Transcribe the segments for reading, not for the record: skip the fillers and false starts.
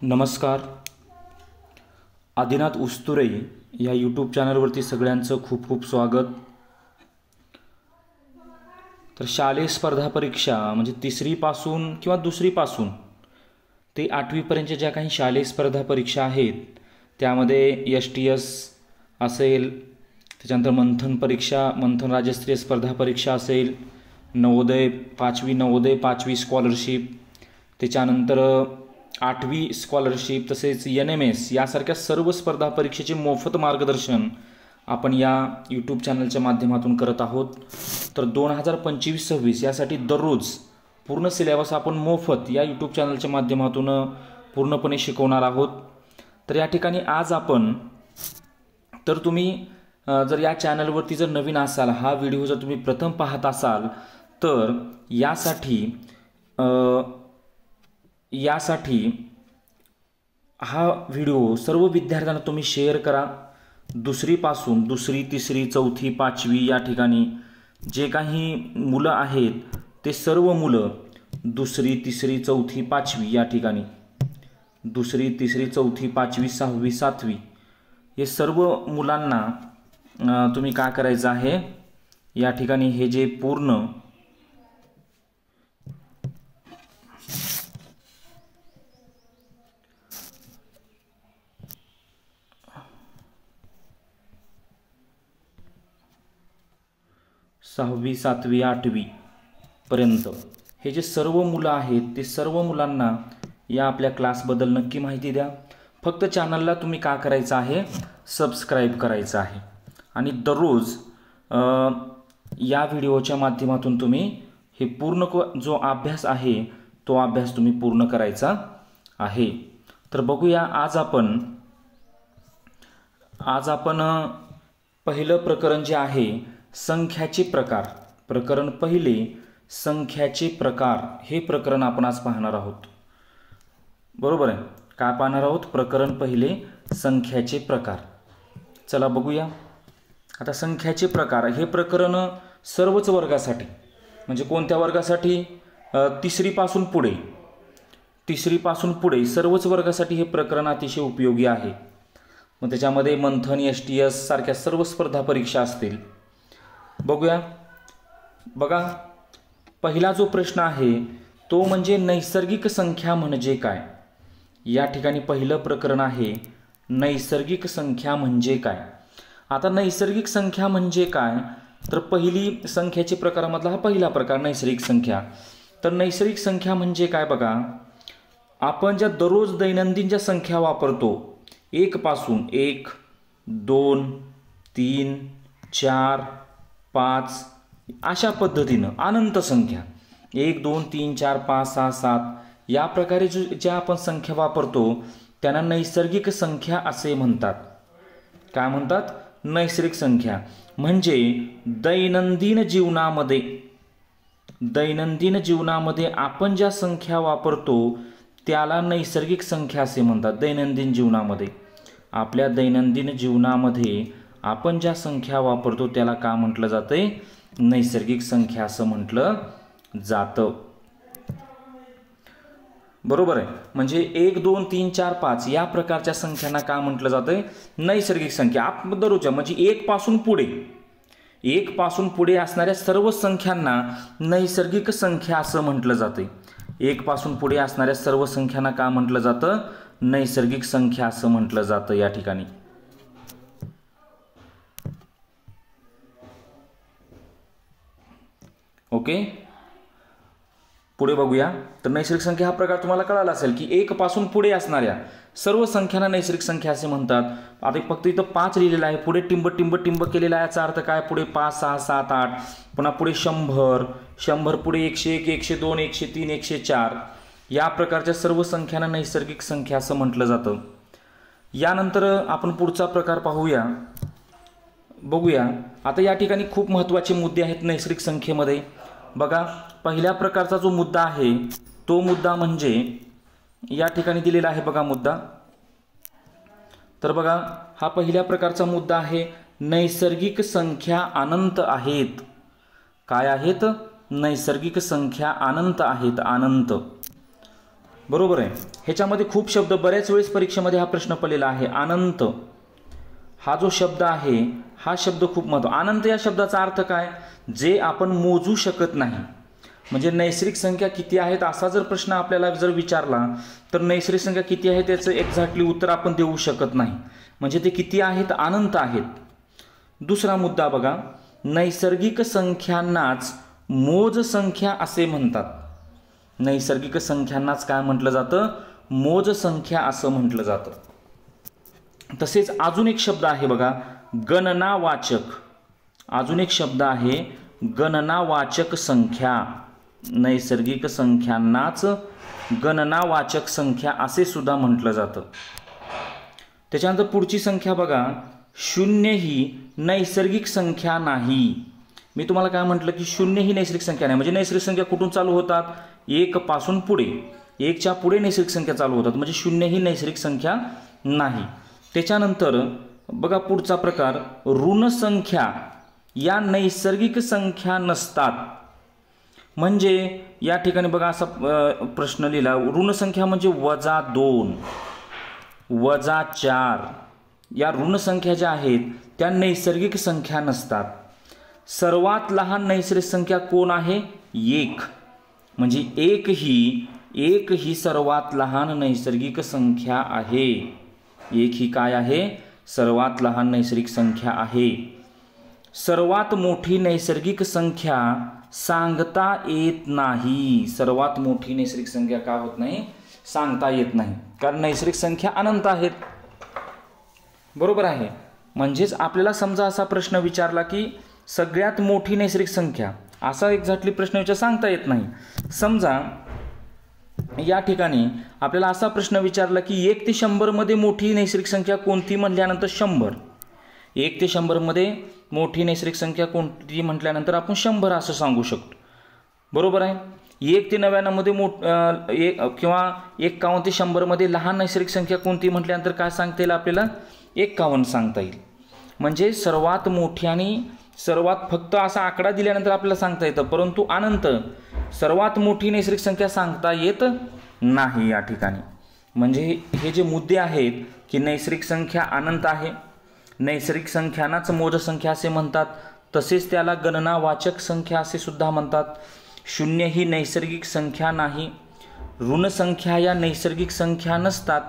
नमस्कार. आदिनाथ उस्तुरे या यूट्यूब चॅनलवरती सगळ्यांचं खूप खूप स्वागत. तर शालेय स्पर्धा परीक्षा म्हणजे तिसरीपासून किंवा दुसरीपासून ते 8वीपर्यंतच्या ज्या काही शालेय स्पर्धा परीक्षा आहेत त्यामध्ये STS असेल, त्याच्यानंतर मंथन परीक्षा, मंथन राज्यस्तरीय स्पर्धा परीक्षा असेल, नवोदय 5वी स्कॉलरशिप, त्याच्यानंतर 8वी स्कॉलरशिप, तसेच NMS यासारख्या सर्व स्पर्धा परीक्षेचे मोफत मार्गदर्शन आपण या यूट्यूब चॅनलच्या माध्यमातून करत आहोत. तर 2025-26 यासाठी दररोज पूर्ण सिलेबस आपण मोफत या यूट्यूब चॅनलच्या माध्यमातून पूर्णपणे शिकवणार आहोत. तर या ठिकाणी आज आपण तुम्ही जर या चॅनलवरती जर नवीन असाल, हा व्हिडिओ जर तुम्ही प्रथम पाहत असाल तर यासाठी हा व्हिडिओ सर्व विद्यार्थ्यांना तुम्ही शेअर करा. दुसरीपासून दुसरी, तिसरी, चौथी, 5वी या ठिकाणी जे काही मुलं आहेत ते सर्व मुलं दुसरी, तिसरी, चौथी, 5वी या ठिकाणी दुसरी, तिसरी, चौथी, 5वी, 6वी, 7वी हे सर्व मुलांना तुम्ही काय करायचं आहे, या ठिकाणी हे जे पूर्ण सहावी, 7वी, 8वी पर्यंत हे जे सर्व मुलं आहेत ते सर्व मुलांना या आपल्या क्लासबद्दल नक्की माहिती द्या. फक्त चॅनलला तुम्ही काय करायचं आहे, सबस्क्राईब करायचं आहे आणि दररोज या व्हिडिओच्या माध्यमातून तुम्ही हे पूर्ण जो अभ्यास आहे तो अभ्यास तुम्ही पूर्ण करायचा आहे. तर बघूया आज आपण पहिलं प्रकरण जे आहे संख्याचे प्रकार, प्रकरण पहिले संख्याचे प्रकार हे प्रकरण आपण आज पाहणार आहोत. बरोबर आहे, काय पाहणार आहोत? प्रकरण पहिले संख्याचे प्रकार. चला बघूया. आता संख्याचे प्रकार हे प्रकरण सर्वच वर्गासाठी, म्हणजे कोणत्या वर्गासाठी? तिसरीपासून पुढे सर्वच वर्गासाठी हे प्रकरण अतिशय उपयोगी आहे. मग त्याच्यामध्ये मंथन, STS सारख्या सर्व स्पर्धा परीक्षा असतील. बघूया. बघा, पहिला जो प्रश्न आहे तो म्हणजे नैसर्गिक संख्या म्हणजे काय. या ठिकाणी पहिलं प्रकरण आहे नैसर्गिक संख्या म्हणजे काय. आता नैसर्गिक संख्या म्हणजे काय, तर पहिली संख्याचे प्रकारामधला हा पहिला प्रकार नैसर्गिक संख्या. तर नैसर्गिक संख्या म्हणजे काय बघा, आपण ज्या दररोज दैनंदिन ज्या संख्या वापरतो 1 पासून 1, 2, 3, 4, 5 अशा पद्धतीनं अनंत संख्या 1, 2, 3, 4, 5, 6, 7 या प्रकारे ज्या आपण संख्या वापरतो त्यांना नैसर्गिक संख्या असे म्हणतात. काय म्हणतात? नैसर्गिक संख्या. म्हणजे दैनंदिन जीवनामध्ये आपण ज्या संख्या वापरतो त्याला नैसर्गिक संख्या असे म्हणतात. आपल्या दैनंदिन जीवनामध्ये आपण ज्या संख्या वापरतो त्याला का म्हटलं जातंय? नैसर्गिक संख्या असं म्हटलं जातं. बरोबर आहे. म्हणजे 1, 2, 3, 4, 5 या प्रकारच्या संख्यांना का म्हटलं जातंय? नैसर्गिक संख्या. दररोजच्या म्हणजे 1 पासून पुढे असणाऱ्या सर्व संख्यांना नैसर्गिक संख्या असं म्हटलं जाते. 1 पासून पुढे असणाऱ्या सर्व संख्यांना का म्हटलं जातं? नैसर्गिक संख्या असं म्हटलं जातं या ठिकाणी. ओके, पुढे बघूया. तर नैसर्गिक संख्या हा प्रकार तुम्हाला कळाला असेल की 1 पासून पुढे असणाऱ्या सर्व संख्यांना नैसर्गिक संख्या असे म्हणतात. आता फक्त इथं 5 लिहिलेलं आहे, पुढे टिंब केलेला आहे. याचा अर्थ काय? पुढे 5, 6, 7, 8, पुन्हा पुढे 100 पुढे 101, 102, 103, 104 या प्रकारच्या सर्व संख्यांना नैसर्गिक संख्या असं म्हटलं जातं. यानंतर आपण पुढचा प्रकार बघूया. आता या ठिकाणी खूप महत्त्वाचे मुद्दे आहेत नैसर्गिक संख्येमध्ये. बघा, पहिल्या प्रकारचा जो मुद्दा आहे तो मुद्दा म्हणजे या ठिकाणी दिलेला आहे बघा मुद्दा. तर बघा, हा पहिल्या प्रकारचा मुद्दा आहे नैसर्गिक संख्या अनंत आहेत. काय आहेत? नैसर्गिक संख्या अनंत आहेत. अनंत. बरोबर आहे. ह्याच्यामध्ये खूप शब्द बऱ्याच वेळेस परीक्षेमध्ये हा प्रश्न पडलेला आहे. अनंत हा जो शब्द आहे हा शब्द खूप महत्त्वाचा. अनंत या शब्दाचा अर्थ काय? जे आपण मोजू शकत नाही. म्हणजे नैसर्गिक संख्या किती आहेत असा जर प्रश्न आपल्याला जर विचारला तर नैसर्गिक संख्या किती आहे त्याचं एक्झॅक्टली उत्तर आपण देऊ शकत नाही. म्हणजे ते किती आहेत? अनंत आहेत. दुसरा मुद्दा बघा, नैसर्गिक संख्यांनाच मोज संख्या असे म्हणतात. नैसर्गिक संख्यांनाच काय म्हटलं जातं? मोज संख्या असं म्हटलं जातं. तसेच अजून एक शब्द आहे बघा, गणनावाचक. अजून एक शब्द आहे गणनावाचक संख्या. नैसर्गिक संख्यांनाच गणनावाचक संख्या असे सुद्धा म्हटलं जातं. त्याच्यानंतर पुढची संख्या बघा, 0 ही नैसर्गिक संख्या नाही. मी तुम्हाला काय म्हटलं की 0 ही नैसर्गिक संख्या नाही. म्हणजे नैसर्गिक संख्या कुठून चालू होतात? 1 पासून पुढे, 1च्या पुढे नैसर्गिक संख्या चालू होतात. म्हणजे 0 ही नैसर्गिक संख्या नाही. त्याच्यानंतर बघा पुढचा प्रकार, ऋण संख्या या नैसर्गिक संख्या नसतात. म्हणजे या ठिकाणी बघा असा प्रश्न लिहिला, ऋण संख्या म्हणजे -2, -4 या ऋण संख्या ज्या आहेत त्या नैसर्गिक संख्या नसतात. सर्वात लहान नैसर्गिक संख्या कोण आहे? 1. म्हणजे 1 ही सर्वात लहान नैसर्गिक संख्या आहे. 1 ही काय आहे? सर्वात लहान नैसर्गिक संख्या आहे. सर्वात मोठी नैसर्गिक संख्या सांगता येत नाही. सर्वात मोठी नैसर्गिक संख्या का होत नाही? सांगता येत नाही. कारण नैसर्गिक संख्या अनंत आहेत. बरोबर आहे. म्हणजेच आपल्याला समजा असा प्रश्न विचारला की सगळ्यात मोठी नैसर्गिक संख्या, असा एक्झॅक्टली प्रश्न विचार सांगता येत नाही. समजा या ठिकाणी आपल्याला असा प्रश्न विचारला की 1 ते 100 मध्ये मोठी नैसर्गिक संख्या कोणती म्हटल्यानंतर 100. 1 ते 100 मध्ये मोठी नैसर्गिक संख्या कोणती म्हटल्यानंतर आपण 100 असं सांगू शकतो. बरोबर आहे. 1 ते 99 मध्ये किंवा 51 ते 100 मध्ये लहान नैसर्गिक संख्या कोणती म्हटल्यानंतर काय सांगता येईल आपल्याला? 51 सांगता येईल. म्हणजे सर्वात मोठी आणि सर्वात फक्त असा आकडा दिल्यानंतर आपल्याला सांगता येतं, परंतु अनंत सर्वात मोठी नैसर्गिक संख्या सांगता येत नाही या ठिकाणी. म्हणजे हे जे मुद्दे आहेत की नैसर्गिक संख्या अनंत आहे, नैसर्गिक संख्यांनाच मोज संख्या असे म्हणतात, तसेच त्याला गणनावाचक संख्या असे सुद्धा म्हणतात. 0 ही नैसर्गिक संख्या नाही. ऋण संख्या या नैसर्गिक संख्या नसतात.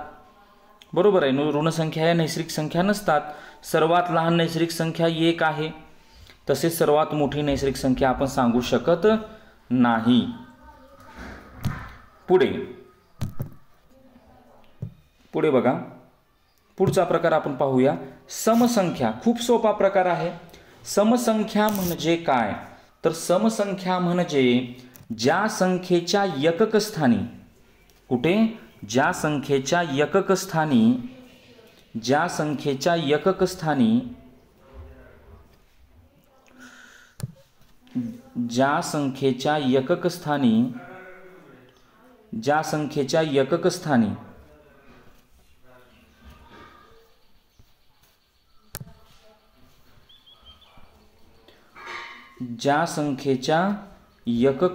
बरोबर आहे. ऋण संख्या या नैसर्गिक संख्या नसतात. सर्वात लहान नैसर्गिक संख्या 1 आहे. तसेच सर्वात मोठी नैसर्गिक संख्या आपण सांगू शकत नाही. पुढे बघा, पुढचा प्रकार आपण पाहूया, समसंख्या. खूप सोपा प्रकार आहे. समसंख्या म्हणजे काय? तर समसंख्या म्हणजे ज्या संख्येच्या एकक स्थानी, कुठे? ज्या संख्येच्या एकक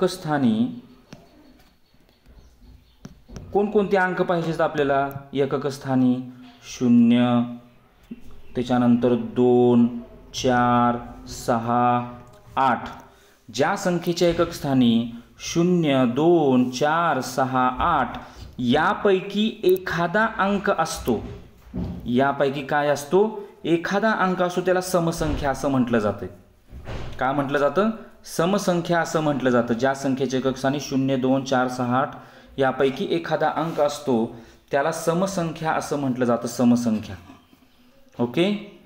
स्थानी कोणकोणते अंक पाहिजेत आपल्याला? एकक स्थानी 0, त्याच्यानंतर 2, 4, 6, 8. ज्या संख्येच्या एकक स्थानी 0, 2, 4, 6, 8 यापैकी एखादा अंक असतो. यापैकी काय असतो? एखादा अंक असतो, त्याला समसंख्या असं म्हटलं जातं. काय म्हटलं जातं? समसंख्या असं म्हटलं जातं. ज्या संख्येच्या एकक स्थानी 0, 2, 4, 6, 8 यापैकी एखादा अंक असतो त्याला समसंख्या असं म्हटलं जातं. समसंख्या. ओके.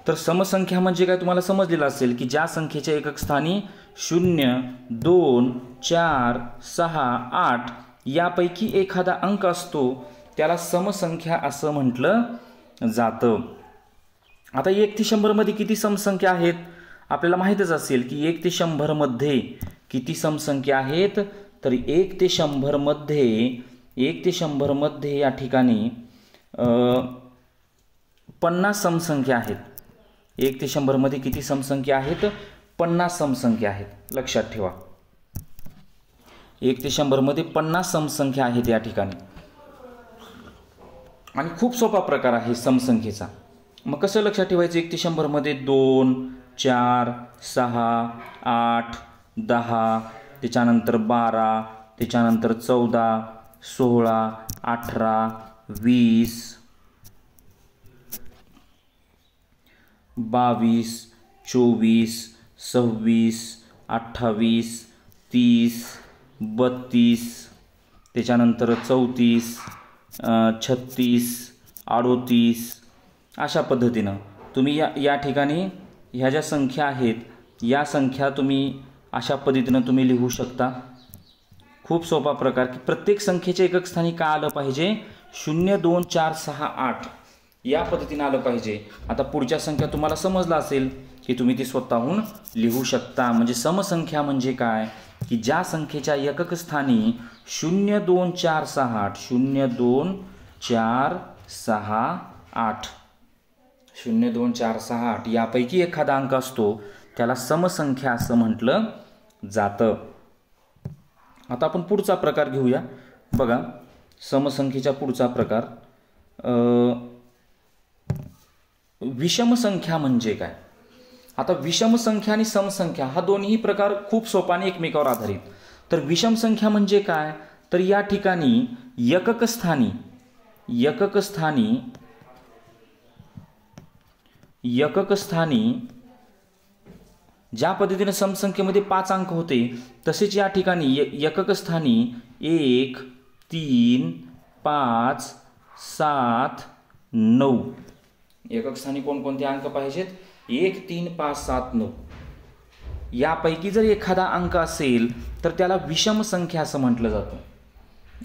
तर समसंख्या म्हणजे काय तुम्हाला समजलेलं असेल की ज्या संख्येच्या एकक स्थानी 0, 2, 4, 6, 8 यापैकी एखादा अंक असतो त्याला समसंख्या असं म्हटलं जातं. आता 1 ते 100 मध्ये किती समसंख्या आहेत आपल्याला माहीतच असेल की 1 ते 100 मध्ये किती समसंख्या आहेत. तर 1 ते 100 मध्ये या ठिकाणी 50 समसंख्या आहेत. 1 ते 100 मध्ये किती समसंख्या आहेत? 50 समसंख्या आहेत. लक्षात ठेवा. 1 ते 100 मध्ये 50 समसंख्या आहेत या ठिकाणी आणि खूप सोपा प्रकार आहे समसंख्येचा. मग कसं लक्षात ठेवायचं? 1 ते 100 मध्ये 2, 4, 6, 8, 10, त्याच्यानंतर 12, त्याच्यानंतर 14, 16, 18, 20, 22, 24, 26, 28, 30, 32, त्याच्यानंतर 34, 36, 38 अशा पद्धतीनं तुम्ही या ठिकाणी ह्या ज्या संख्या आहेत या संख्या तुम्ही अशा पद्धतीनं तुम्ही लिहू शकता. खूप सोपा प्रकार की प्रत्येक संख्येच्या एकक स्थानी काय आलं पाहिजे? 0, 2, 4, 6, 8 या पद्धतीनं आलं पाहिजे. आता पुढच्या संख्या तुम्हाला समजलं असेल की तुम्ही ती स्वतःहून लिहू शकता. म्हणजे समसंख्या म्हणजे काय की ज्या संख्येच्या एकक स्थानी 0, 2, 4, 6, 8 0, 2, 4, 6, 8 0, 2, 4, 6, 8 यापैकी एखादा अंक असतो त्याला समसंख्या असं म्हटलं जातं. आता आपण पुढचा प्रकार घेऊया. बघा समसंख्येचा पुढचा प्रकार विषम संख्या म्हणजे काय? आता विषम संख्या आणि समसंख्या हा दोन्ही प्रकार खूप सोपा आणि एकमेकावर आधारित. तर विषम संख्या म्हणजे काय? तर या ठिकाणी एकक स्थानी ज्या पद्धतीने समसंख्येमध्ये 5 अंक होते तसेच या ठिकाणी एकक स्थानी 1, 3, 5, 7, 9 एकक स्थानी कोणकोणते अंक पाहिजेत? 1, 3, 5, 7, 9 यापैकी जर एखादा अंक असेल तर त्याला विषम संख्या असं म्हटलं जातं.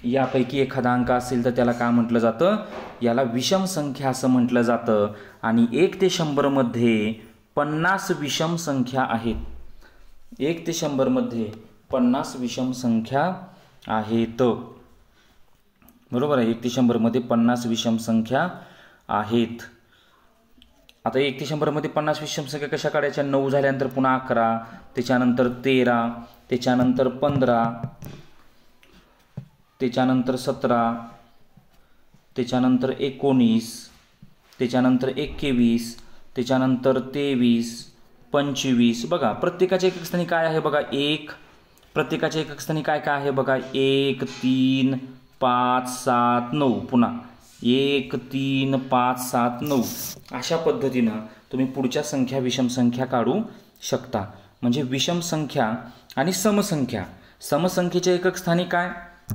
यापैकी एखादा अंक असेल तर त्याला काय म्हटलं जातं? याला विषम संख्या असं म्हटलं जातं. आणि 1 ते 100 मध्ये 50 विषम संख्या आहेत. 1 ते 100 मध्ये 50 विषम संख्या आहेत. बरोबर आहे. 1 ते 100 मध्ये 50 विषम संख्या आहेत. आता 1 ते 100 मध्ये 50 विषम संख्या कशा काढायच्या? 9 झाल्यानंतर पुन्हा 11, त्याच्यानंतर 13, त्याच्यानंतर 15, त्याच्यानंतर 17, त्याच्यानंतर 19, त्याच्यानंतर 21, त्याच्यानंतर 23, 25. बघा प्रत्येकाच्या एकक स्थानी काय आहे? बघा 1. प्रत्येकाच्या एकक स्थानी काय काय आहे? बघा 1, 3, 5, 7, 9. पुन्हा 1, 3, 5, 7, 9 अशा पद्धतीनं तुम्ही पुढच्या संख्या विषम संख्या काढू शकता. म्हणजे विषम संख्या आणि समसंख्या. समसंख्येच्या एकक स्थानी काय?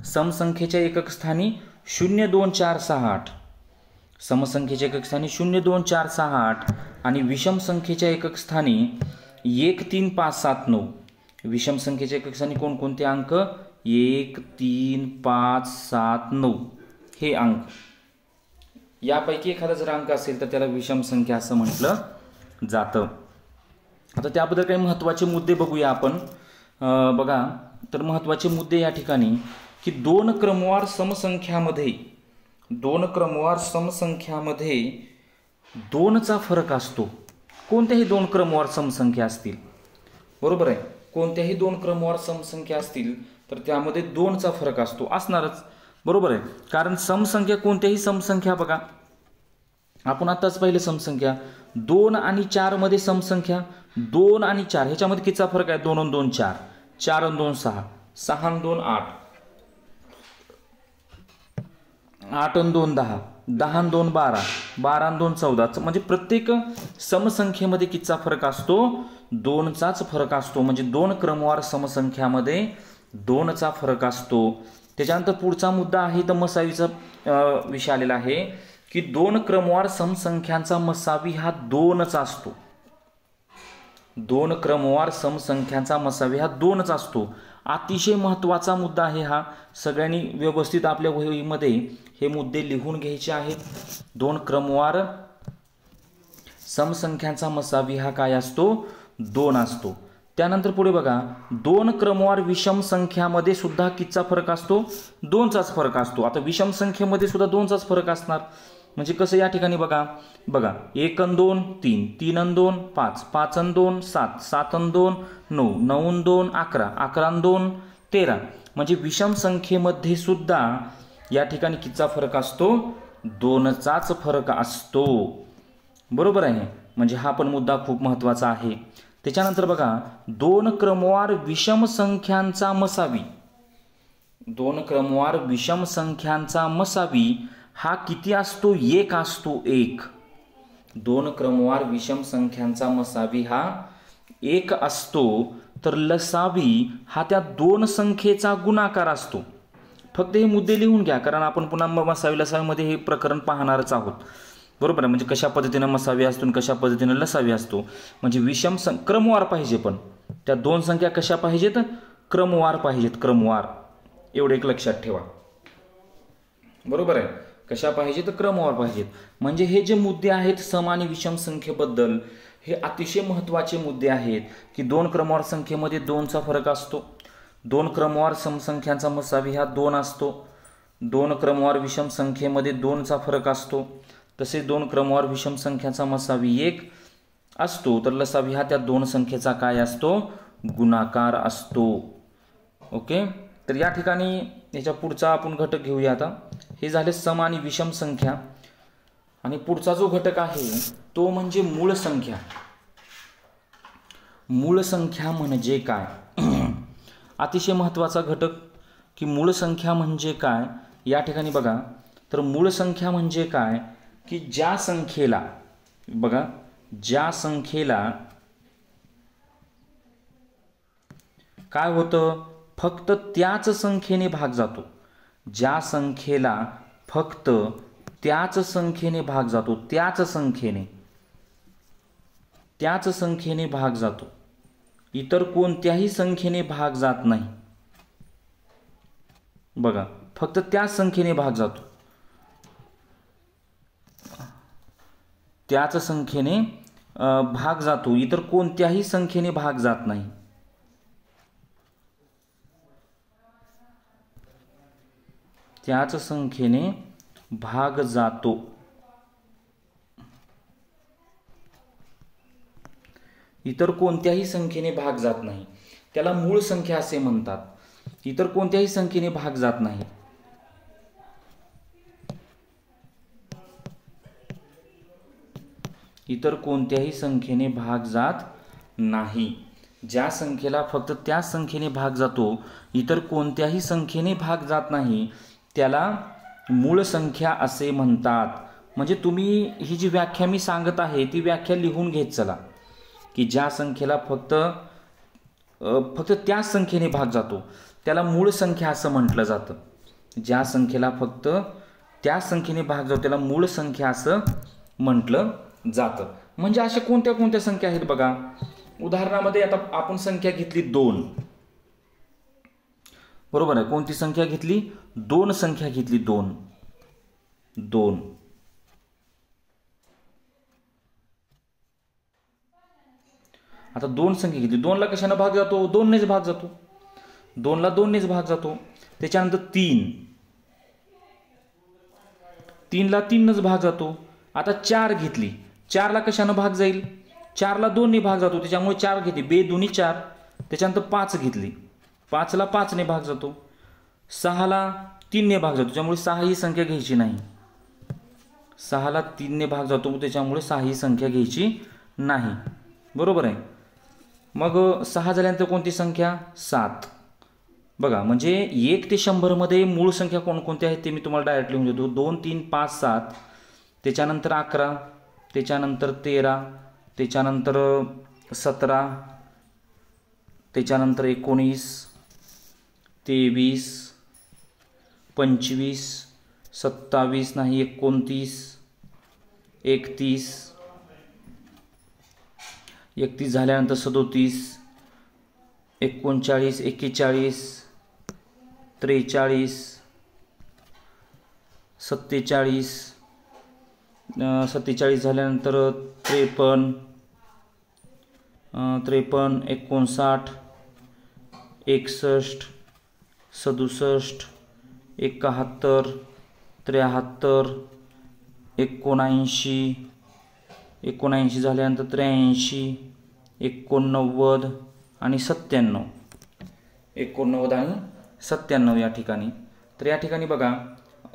समसंख्येच्या एकक स्थानी 0, 2, 4, 6, 8 समसंख्येच्या एकक स्थानी 0, 2, 4, 6, 8 आणि विषम संख्येच्या एकक स्थानी 1, 3, 5, 7, 9 विषम संख्येच्या एकक स्थानी कोणकोणते अंक? 1, 3, 5, 7, 9 हे अंक. यापैकी एखादा जर अंक असेल तर त्याला विषम संख्या असं म्हटलं जातं. आता त्याबद्दल काही महत्त्वाचे मुद्दे बघूया आपण. बघा तर महत्त्वाचे मुद्दे या ठिकाणी की दोन क्रमवार समसंख्यामध्ये 2चा फरक असतो. कोणत्याही 2 क्रमवार समसंख्या असतील, बरोबर आहे, कोणत्याही 2 क्रमवार समसंख्या असतील तर त्यामध्ये 2चा फरक असतो, असणारच, बरोबर आहे. कारण समसंख्या कोणत्याही समसंख्या बघा आपण आताच पाहिलं समसंख्या 2 आणि 4 मध्ये समसंख्या 2 आणि 4 ह्याच्यामध्ये कितीचा फरक आहे? 2 आणि 2 4, 4 आणि 2 6, 6 आणि 2 8, 8 आणि 2 10, 10 आणि 2 12, 12 आणि 2 14. म्हणजे प्रत्येक समसंख्येमध्ये कितीचा फरक असतो? 2चाच फरक असतो. म्हणजे 2 क्रमवार समसंख्यामध्ये 2चा फरक असतो. त्याच्यानंतर पुढचा मुद्दा आहे तर मसावीचा विषय आलेला आहे की 2 क्रमवार समसंख्यांचा मसावी हा 2च असतो. 2 क्रमवार समसंख्यांचा मसावी हा 2च असतो. अतिशय महत्त्वाचा मुद्दा आहे हा. सगळ्यांनी व्यवस्थित आपल्या वहीमध्ये हे मुद्दे लिहून घ्यायचे आहेत. 2 क्रमवार समसंख्यांचा मसावी हा काय असतो? 2 असतो. त्यानंतर पुढे बघा 2 क्रमवार विषम संख्यामध्ये सुद्धा कितीचा फरक असतो? 2चाच फरक असतो. आता विषम संख्येमध्ये सुद्धा 2चाच फरक असणार. म्हणजे कसं या ठिकाणी बघा 1 आणि 2 3, 3 आणि 2 5, 5 आणि 2 7, 7 आणि 2 9, 9 आणि 2 11, 11 आणि 2 13. म्हणजे विषम संख्येमध्ये सुद्धा या ठिकाणी कितीचा फरक असतो? 2चाच फरक असतो. बरोबर आहे. म्हणजे हा पण मुद्दा खूप महत्त्वाचा आहे. त्याच्यानंतर बघा, 2 क्रमवार विषम संख्यांचा मसावी. 2 क्रमवार विषम संख्यांचा मसावी हा किती असतो? 1 असतो. 1. 2 क्रमवार विषम संख्यांचा मसावी हा 1 असतो. तर लसावी हा त्या 2 संख्येचा गुणाकार असतो. फक्त हे मुद्दे लिहून घ्या, कारण आपण पुन्हा मसावी लसावीमध्ये हे प्रकरण पाहणारच आहोत. बरोबर आहे. म्हणजे कशा पद्धतीनं मसावी असतो आणि कशा पद्धतीनं लसावी असतो. म्हणजे विषम क्रमवार पाहिजे, पण त्या 2 संख्या कशा पाहिजेत? क्रमवार पाहिजेत. क्रमवार. एवढं एक लक्षात ठेवा. बरोबर आहे. कशा पाहिजेत? क्रमवार पाहिजेत. म्हणजे हे जे मुद्दे आहेत सम आणि विषम संख्येबद्दल, हे अतिशय महत्त्वाचे मुद्दे आहेत की 2 क्रमवार संख्येमध्ये 2चा फरक असतो. 2 क्रमवार समसंख्यांचा मसावी हा 2 असतो. 2 क्रमवार विषम संख्येमध्ये 2चा फरक असतो. तसेच 2 क्रमवार विषम संख्यांचा मसावी 1 असतो. तर लसावी हा त्या 2 संख्येचा काय असतो? गुणाकार असतो. ओके. तर या ठिकाणी याच्या पुढचा आपण घटक घेऊया. आता हे झाले सम आणि विषम संख्या. आणि पुढचा जो घटक आहे तो म्हणजे मूळ संख्या. मूळ संख्या म्हणजे काय? अतिशय महत्त्वाचा घटक की मूळ संख्या म्हणजे काय. या ठिकाणी बघा, तर मूळ संख्या म्हणजे काय की ज्या संख्येला, बघा, ज्या संख्येला काय होतं? फक्त त्याच संख्येने भाग जातो. ज्या संख्येला फक्त त्याच संख्येने भाग जातो. त्याच संख्येने भाग जातो. इतर कोणत्याही संख्येने भाग जात नाही. बघा, फक्त त्याच संख्येने भाग जातो. त्याच संख्येने भाग जातो. इतर कोणत्याही संख्येने भाग जात नाही. त्याच संख्येने भाग जातो. इतर कोणत्याही संख्येने भाग जात नाही. त्याला मूळ संख्या असे म्हणतात. इतर कोणत्याही संख्येने भाग जात नाही. इतर कोणत्याही संख्येने भाग जात नाही. ज्या संख्येला फक्त त्याच संख्येने भाग जातो, इतर कोणत्याही संख्येने भाग जात नाही, त्याला मूळ संख्या असे म्हणतात. म्हणजे तुम्ही ही जी व्याख्या मी सांगत आहे ती व्याख्या लिहून घेत चला की ज्या संख्येला फक्त त्याच संख्येने भाग जातो त्याला मूळ संख्या असं म्हटलं जातं. ज्या संख्येला फक्त त्याच संख्येने भाग जातो त्याला मूळ संख्या असं म्हटलं जातं. म्हणजे अशा कोणत्या कोणत्या संख्या आहेत बघा. उदाहरणामध्ये आता आपण संख्या घेतली 2. बरोबर आहे. कोणती संख्या घेतली? 2 संख्या घेतली. 2. आता 2 संख्या घेतली. 2ला कशाने भाग जातो? 2नेच भाग जातो. 2ला 2नेच भाग जातो. त्याच्यानंतर 3ला 3नच भाग जातो. आता 4 घेतली. 4ला कशाने भाग जाईल? 4ला 2ने भाग जातो. त्याच्यामुळे 4 घेतली. 2 2 4. त्याच्यानंतर 5 घेतली. 5ला 5ने भाग जातो. 6ला 3ने भाग जातो. त्यामुळे 6 ही संख्या घ्यायची नाही. 6ला 3ने भाग जातो. त्याच्यामुळे 6 ही संख्या घ्यायची नाही. बरोबर आहे. मग 6 झाल्यानंतर कोणती संख्या? 7. बघा, म्हणजे 1 ते 100 मध्ये मूळ संख्या कोणकोणत्या आहेत ते मी तुम्हाला डायरेक्ट लिहून देतो. 2 3 5 7. त्याच्यानंतर 11. त्याच्यानंतर 13. त्याच्यानंतर 17. त्याच्यानंतर 19. 23. 25. 27 नाही 29. 31. 31 झाल्यानंतर 37. 39. 41. 43. 47. 47 झाल्यानंतर 53. 53. 59. 61. 67. 71. 73. 79. 79 झाल्यानंतर 83. 89 आणि 97. 89 आणि 97 या ठिकाणी. तर या ठिकाणी बघा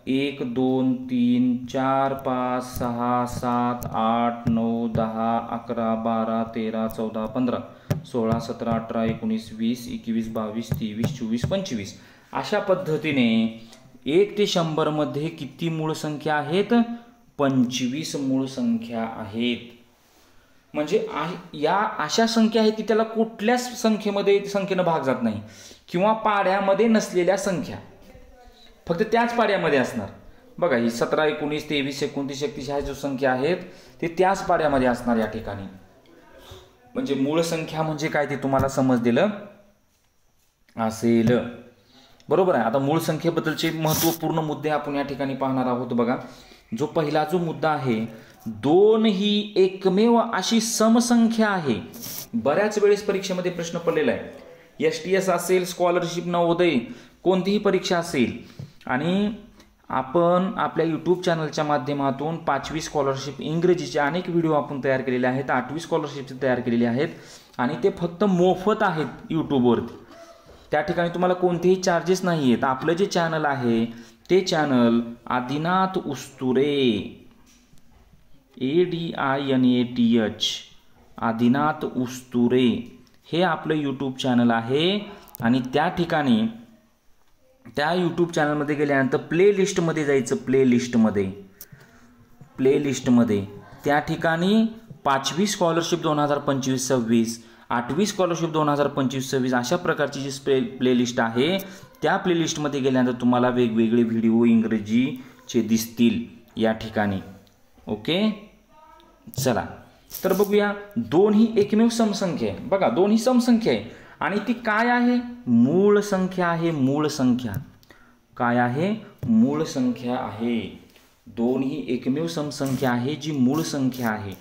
1 2 3 4 5 6 7 8 9 10 11 12 13 14 15 16 17 18 19 20 21 22 23 24 25 अशा पद्धतीने 1 ते 100 मध्ये किती मूळ संख्या आहेत? 25 मूळ संख्या आहेत. म्हणजे या अशा संख्या आहेत की त्याला कुठल्याच संख्येनं भाग जात नाही किंवा पाड्यामध्ये नसलेल्या संख्या फक्त त्याच पाड्यामध्ये असणार. बघा ही 17 19 23 29 31 ह्या जो संख्या आहेत ते त्याच पाड्यामध्ये असणार या ठिकाणी. म्हणजे मूळ संख्या म्हणजे काय ते तुम्हाला समजलेलं असेल. बरोबर आहे. आता मूळ संख्येबद्दलचे महत्त्वपूर्ण मुद्दे आपण या ठिकाणी पाहणार आहोत. बघा जो पहिला जो मुद्दा आहे, 2 ही एकमेव अशी समसंख्या आहे. बऱ्याच वेळेस परीक्षेमध्ये प्रश्न पडलेला आहे. STS असेल, स्कॉलरशिप, नवोदय, कोणतीही परीक्षा असेल आणि आपण आपल्या यूट्यूब चॅनलच्या माध्यमातून 5वी स्कॉलरशिप इंग्रजीचे अनेक व्हिडिओ आपण तयार केलेले आहेत, 8वी स्कॉलरशिपचे तयार केलेले आहेत आणि ते फक्त मोफत आहेत यूट्यूबवरती. त्या ठिकाणी तुम्हाला कोणतेही चार्जेस नाही आहेत. आपलं जे चॅनल आहे ते चॅनल आदिनाथ उस्तुरे ADINATH आदिनाथ उस्तुरे हे आपलं यूट्यूब चॅनल आहे. आणि त्या ठिकाणी त्या यूट्यूब चॅनलमध्ये गेल्यानंतर प्लेलिस्टमध्ये जायचं. प्लेलिस्टमध्ये त्या ठिकाणी 5वी स्कॉलरशिप 2025-26, 8वी स्कॉलरशिप 2025-26 अशा प्रकारची जी प्लेलिस्ट आहे त्या प्लेलिस्टमध्ये गेल्यानंतर तुम्हाला वेगवेगळे व्हिडिओ इंग्रजीचे दिसतील या ठिकाणी. ओके, चला तर बघूया. 2 ही एकमेव समसंख्या आहे. बघा 2 ही समसंख्या आहे आणि ती काय आहे? मूळ संख्या आहे. मूळ संख्या काय आहे? मूळ संख्या आहे. 2 ही एकमेव समसंख्या आहे जी मूळ संख्या आहे.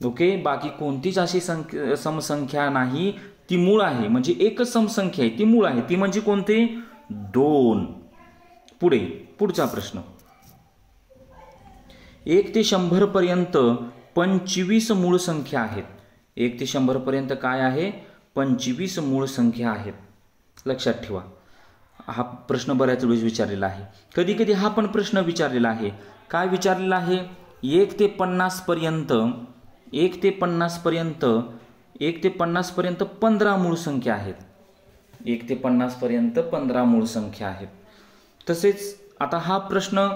ओके, बाकी कोणतीच अशी समसंख्या नाही, ती मूळ आहे. म्हणजे एकच समसंख्या आहे ती मूळ आहे. ती म्हणजे कोणते? 2. पुढचा प्रश्न. 1 ते 100 पर्यंत 25 मूळ संख्या आहेत. 1 ते 100 पर्यंत काय आहे? 25 मूळ संख्या आहेत. लक्षात ठेवा. हा प्रश्न बऱ्याच वेळेस विचारलेला आहे. कधी कधी हा पण प्रश्न विचारलेला आहे. काय विचारलेला आहे? 1 ते 50 पर्यंत 15 मूळ संख्या आहेत. 1 ते 50 पर्यंत 15 मूळ संख्या आहेत. तसेच आता हा प्रश्न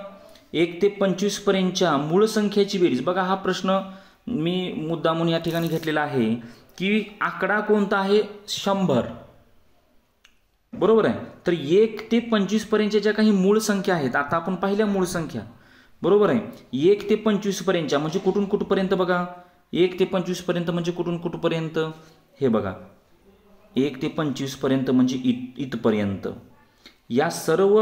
1 ते 25 पर्यंतच्या मूळ संख्येची बेरीज. बघा हा प्रश्न मी मुद्दामून या ठिकाणी घेतलेला आहे की आकडा कोणता आहे? 100. बरोबर आहे. तर 1 ते 25 पर्यंतच्या ज्या काही मूळ संख्या आहेत, आता आपण पाहिल्या मूळ संख्या. बरोबर आहे. 1 ते 25 पर्यंतच्या म्हणजे कुठून कुठपर्यंत? बघा 1 ते 25 पर्यंत म्हणजे कुठून कुठपर्यंत? हे बघा 1 ते 25 पर्यंत म्हणजे इथपर्यंत. या सर्व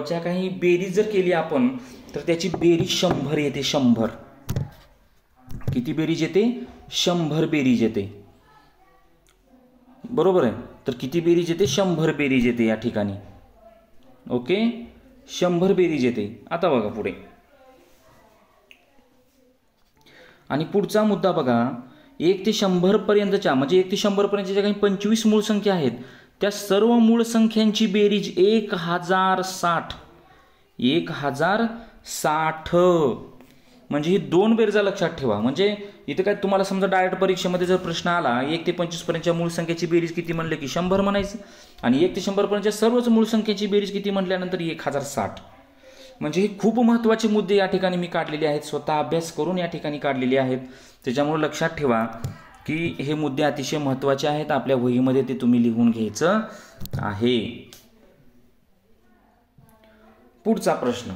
ज्या काही बेरीज जर केली आपण तर त्याची बेरीज 100 येते. 100. किती बेरीज येते? 100 बेरीज येते. बरोबर आहे. तर किती बेरीज येते? 100 बेरीज येते या ठिकाणी. ओके, 100 बेरीज येते. आता बघा पुढे. आणि पुढचा मुद्दा बघा 1 ते 100 पर्यंतच्या म्हणजे 1 ते 100 पर्यंतच्या ज्या काही 25 मूळ संख्या आहेत त्या सर्व मूळ संख्यांची बेरीज 1060. 1060 म्हणजे ही 2 बेरजा लक्षात ठेवा. म्हणजे इथं काय तुम्हाला समजा डायरेक्ट परीक्षेमध्ये जर प्रश्न आला 1 ते 25 पर्यंतच्या मूळ संख्येची बेरीज किती म्हणले की 100 म्हणायचं आणि 1 ते 100 पर्यंतच्या सर्वच मूळ संख्येची बेरीज किती म्हटल्यानंतर 1060. म्हणजे हे खूप महत्त्वाचे मुद्दे या ठिकाणी मी काढलेले आहेत. स्वतः अभ्यास करून या ठिकाणी काढलेले आहेत. त्याच्यामुळे लक्षात ठेवा की हे मुद्दे अतिशय महत्त्वाचे आहेत. आपल्या वहीमध्ये ते तुम्ही लिहून घ्यायचं आहे. पुढचा प्रश्न.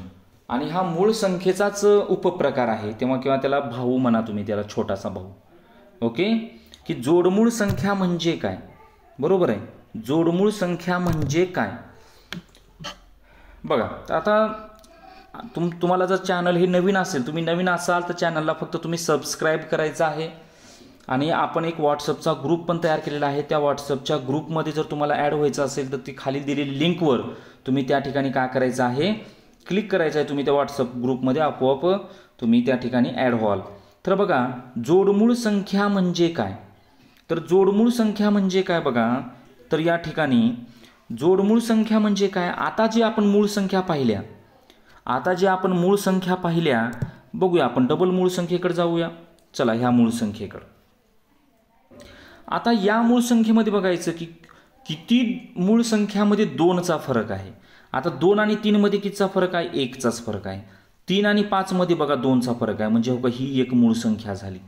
आणि हा मूळ संख्येचाच उपप्रकार आहे किंवा त्याला भाऊ म्हणा तुम्ही, त्याला छोटासा भाऊ. ओके, की जोडमूळ संख्या म्हणजे काय? बरोबर आहे. जोडमूळ संख्या म्हणजे काय? बघा आता तुम्हाला जर चॅनल हे नवीन असेल, तुम्ही नवीन असाल तर चॅनलला फक्त तुम्ही सबस्क्राईब करायचं आहे. आणि आपण एक व्हॉट्सअपचा ग्रुप पण तयार केलेला आहे. त्या व्हॉट्सअपच्या ग्रुपमध्ये जर तुम्हाला ॲड व्हायचं असेल तर ती खाली दिलेली लिंकवर तुम्ही त्या ठिकाणी काय करायचं आहे? क्लिक करायचं आहे. तुम्ही त्या व्हॉट्सअप ग्रुपमध्ये आपोआप तुम्ही त्या ठिकाणी ॲड व्हाल. तर बघा जोडमूळ संख्या म्हणजे काय? तर जोडमूळ संख्या म्हणजे काय बघा, तर या ठिकाणी जोडमूळ संख्या म्हणजे काय? आता जे आपण मूळ संख्या पाहिल्या, बघूया आपण डबल मूळ संख्येकडे जाऊया. चला ह्या मूळ संख्येकडे. आता या मूळ संख्येमध्ये बघायचं की किती मूळ संख्यामध्ये 2चा फरक आहे. आता 2 आणि 3 मध्ये कितीचा फरक आहे? 1चाच फरक आहे. 3 आणि 5 मध्ये बघा 2चा फरक आहे, म्हणजे हो ही एक मूळ संख्या झाली.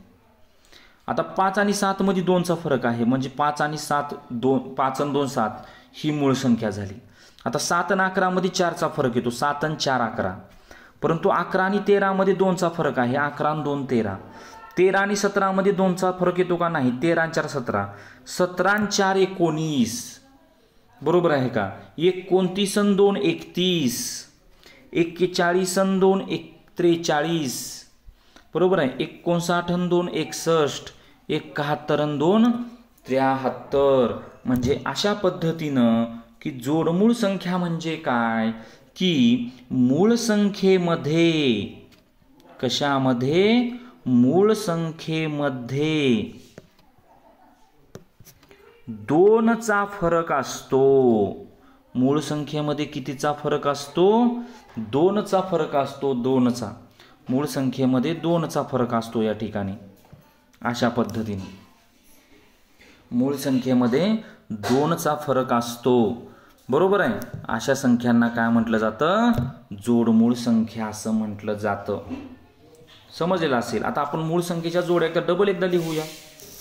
आता 5 आणि 7 मध्ये 2चा फरक आहे, म्हणजे 5 आणि 7 5 आणि 2 7 ही मूळ संख्या झाली. आता 7 आणि 11 मध्ये 4चा फरक येतो, 7 आणि 4 11. परंतु 11 आणि 13 मध्ये 2चा फरक आहे, 11 आणि 2 13. 13 आणि 17 मध्ये 2चा फरक येतो का? नाही. 13 आणि 4 17. 17 आणि 4 19. बरोबर आहे का? 29 आणि 2 31. 41 आणि 2 43. बरोबर आहे. 59 आणि 2 61. 71 आणि 2 73. म्हणजे अशा पद्धतीनं की जोडमूळ संख्या म्हणजे काय? की मूळ संख्येमध्ये, कशामध्ये? मूळ संख्येमध्ये 2चा फरक असतो. मूळ संख्येमध्ये कितीचा फरक असतो? 2चा फरक असतो. 2चा मूळ संख्येमध्ये 2चा फरक असतो या ठिकाणी. अशा पद्धतीने मूळ संख्येमध्ये 2चा फरक असतो. बरोबर आहे. अशा संख्यांना काय म्हटलं जातं? जोडमूळ संख्या असं म्हटलं जातं. समजलेलं असेल. आता आपण मूळ संख्येच्या जोड्या एकदा डबल एकदा लिहूया.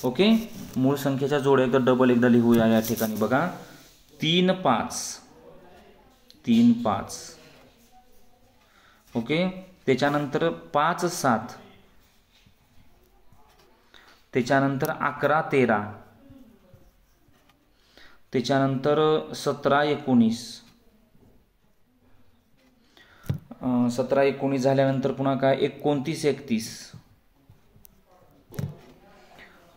ओके, मूळ संख्येच्या जोड्या एकदा डबल एकदा लिहूया. या ठिकाणी बघा 3 5 3 5. ओके, त्याच्यानंतर 5 7, त्याच्यानंतर 11 13, त्याच्यानंतर 17 19. 17 19 झाल्यानंतर पुन्हा काय? 29 31.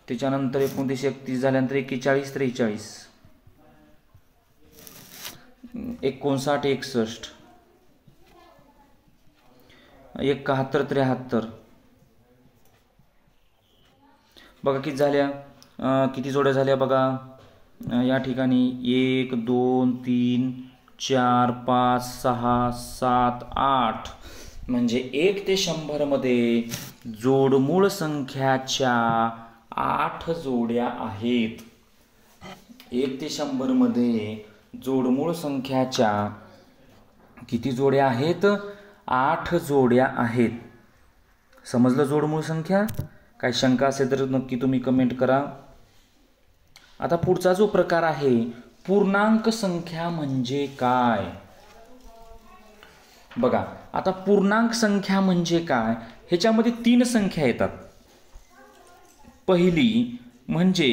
त्याच्यानंतर 29 31 झाल्यानंतर 41 43. 59 61. 71 73. बघा किती झाल्या? किती जोड्या झाल्या बघा या ठिकाणी? 1 2 3 4 5 6 7 8. म्हणजे 1 ते 100 मध्ये जोडमूळ संख्याच्या 8 जोड्या आहेत. 1 ते 100 मध्ये जोडमूळ संख्याच्या किती जोड्या आहेत? 8 जोड्या आहेत. समजलं जोडमूळ संख्या? काही शंका असेल तर नक्की तुम्ही कमेंट करा. आता पुढचा जो प्रकार आहे, पूर्णांक संख्या म्हणजे काय? बघा आता पूर्णांक संख्या म्हणजे काय? ह्याच्यामध्ये 3 संख्या येतात. पहिली म्हणजे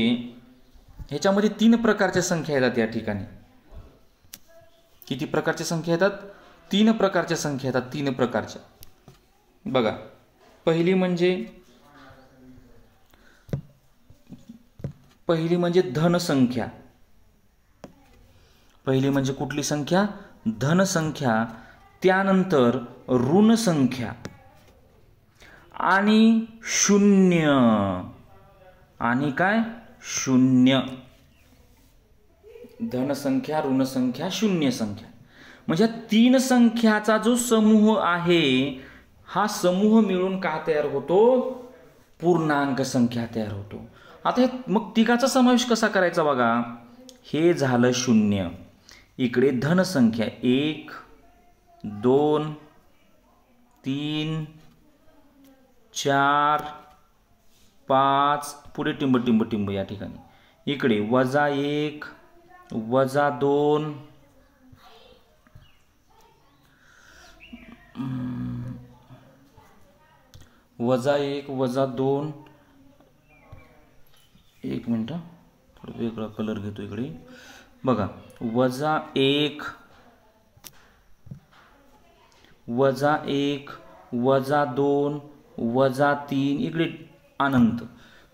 ह्याच्यामध्ये 3 प्रकारच्या संख्या येतात या ठिकाणी. किती प्रकारच्या संख्या येतात? 3 प्रकारच्या संख्या येतात. 3 प्रकारच्या. बघा पहिली म्हणजे धनसंख्या. पहिली म्हणजे कुठली संख्या? धनसंख्या. त्यानंतर ऋण संख्या आणि शून्य. आणि काय? शून्य. धनसंख्या, ऋणसंख्या, शून्य संख्या. म्हणजे 3 संख्याचा जो समूह आहे, हा समूह मिळून काय तयार होतो? पूर्णांक संख्या तयार होतो. आता हे मग तिघाचा समावेश कसा करायचा बघा? हे झालं शून्य. इकडे धनसंख्या 1 2 3 4 5, पुढे टिंब टिंब टिंब या ठिकाणी. इकडे -1 -2 -1 -2. एक मिनिट, थोडं वेगळा कलर घेतो इकडे. बघा -1 -1 -2 -3, इकडे अनंत.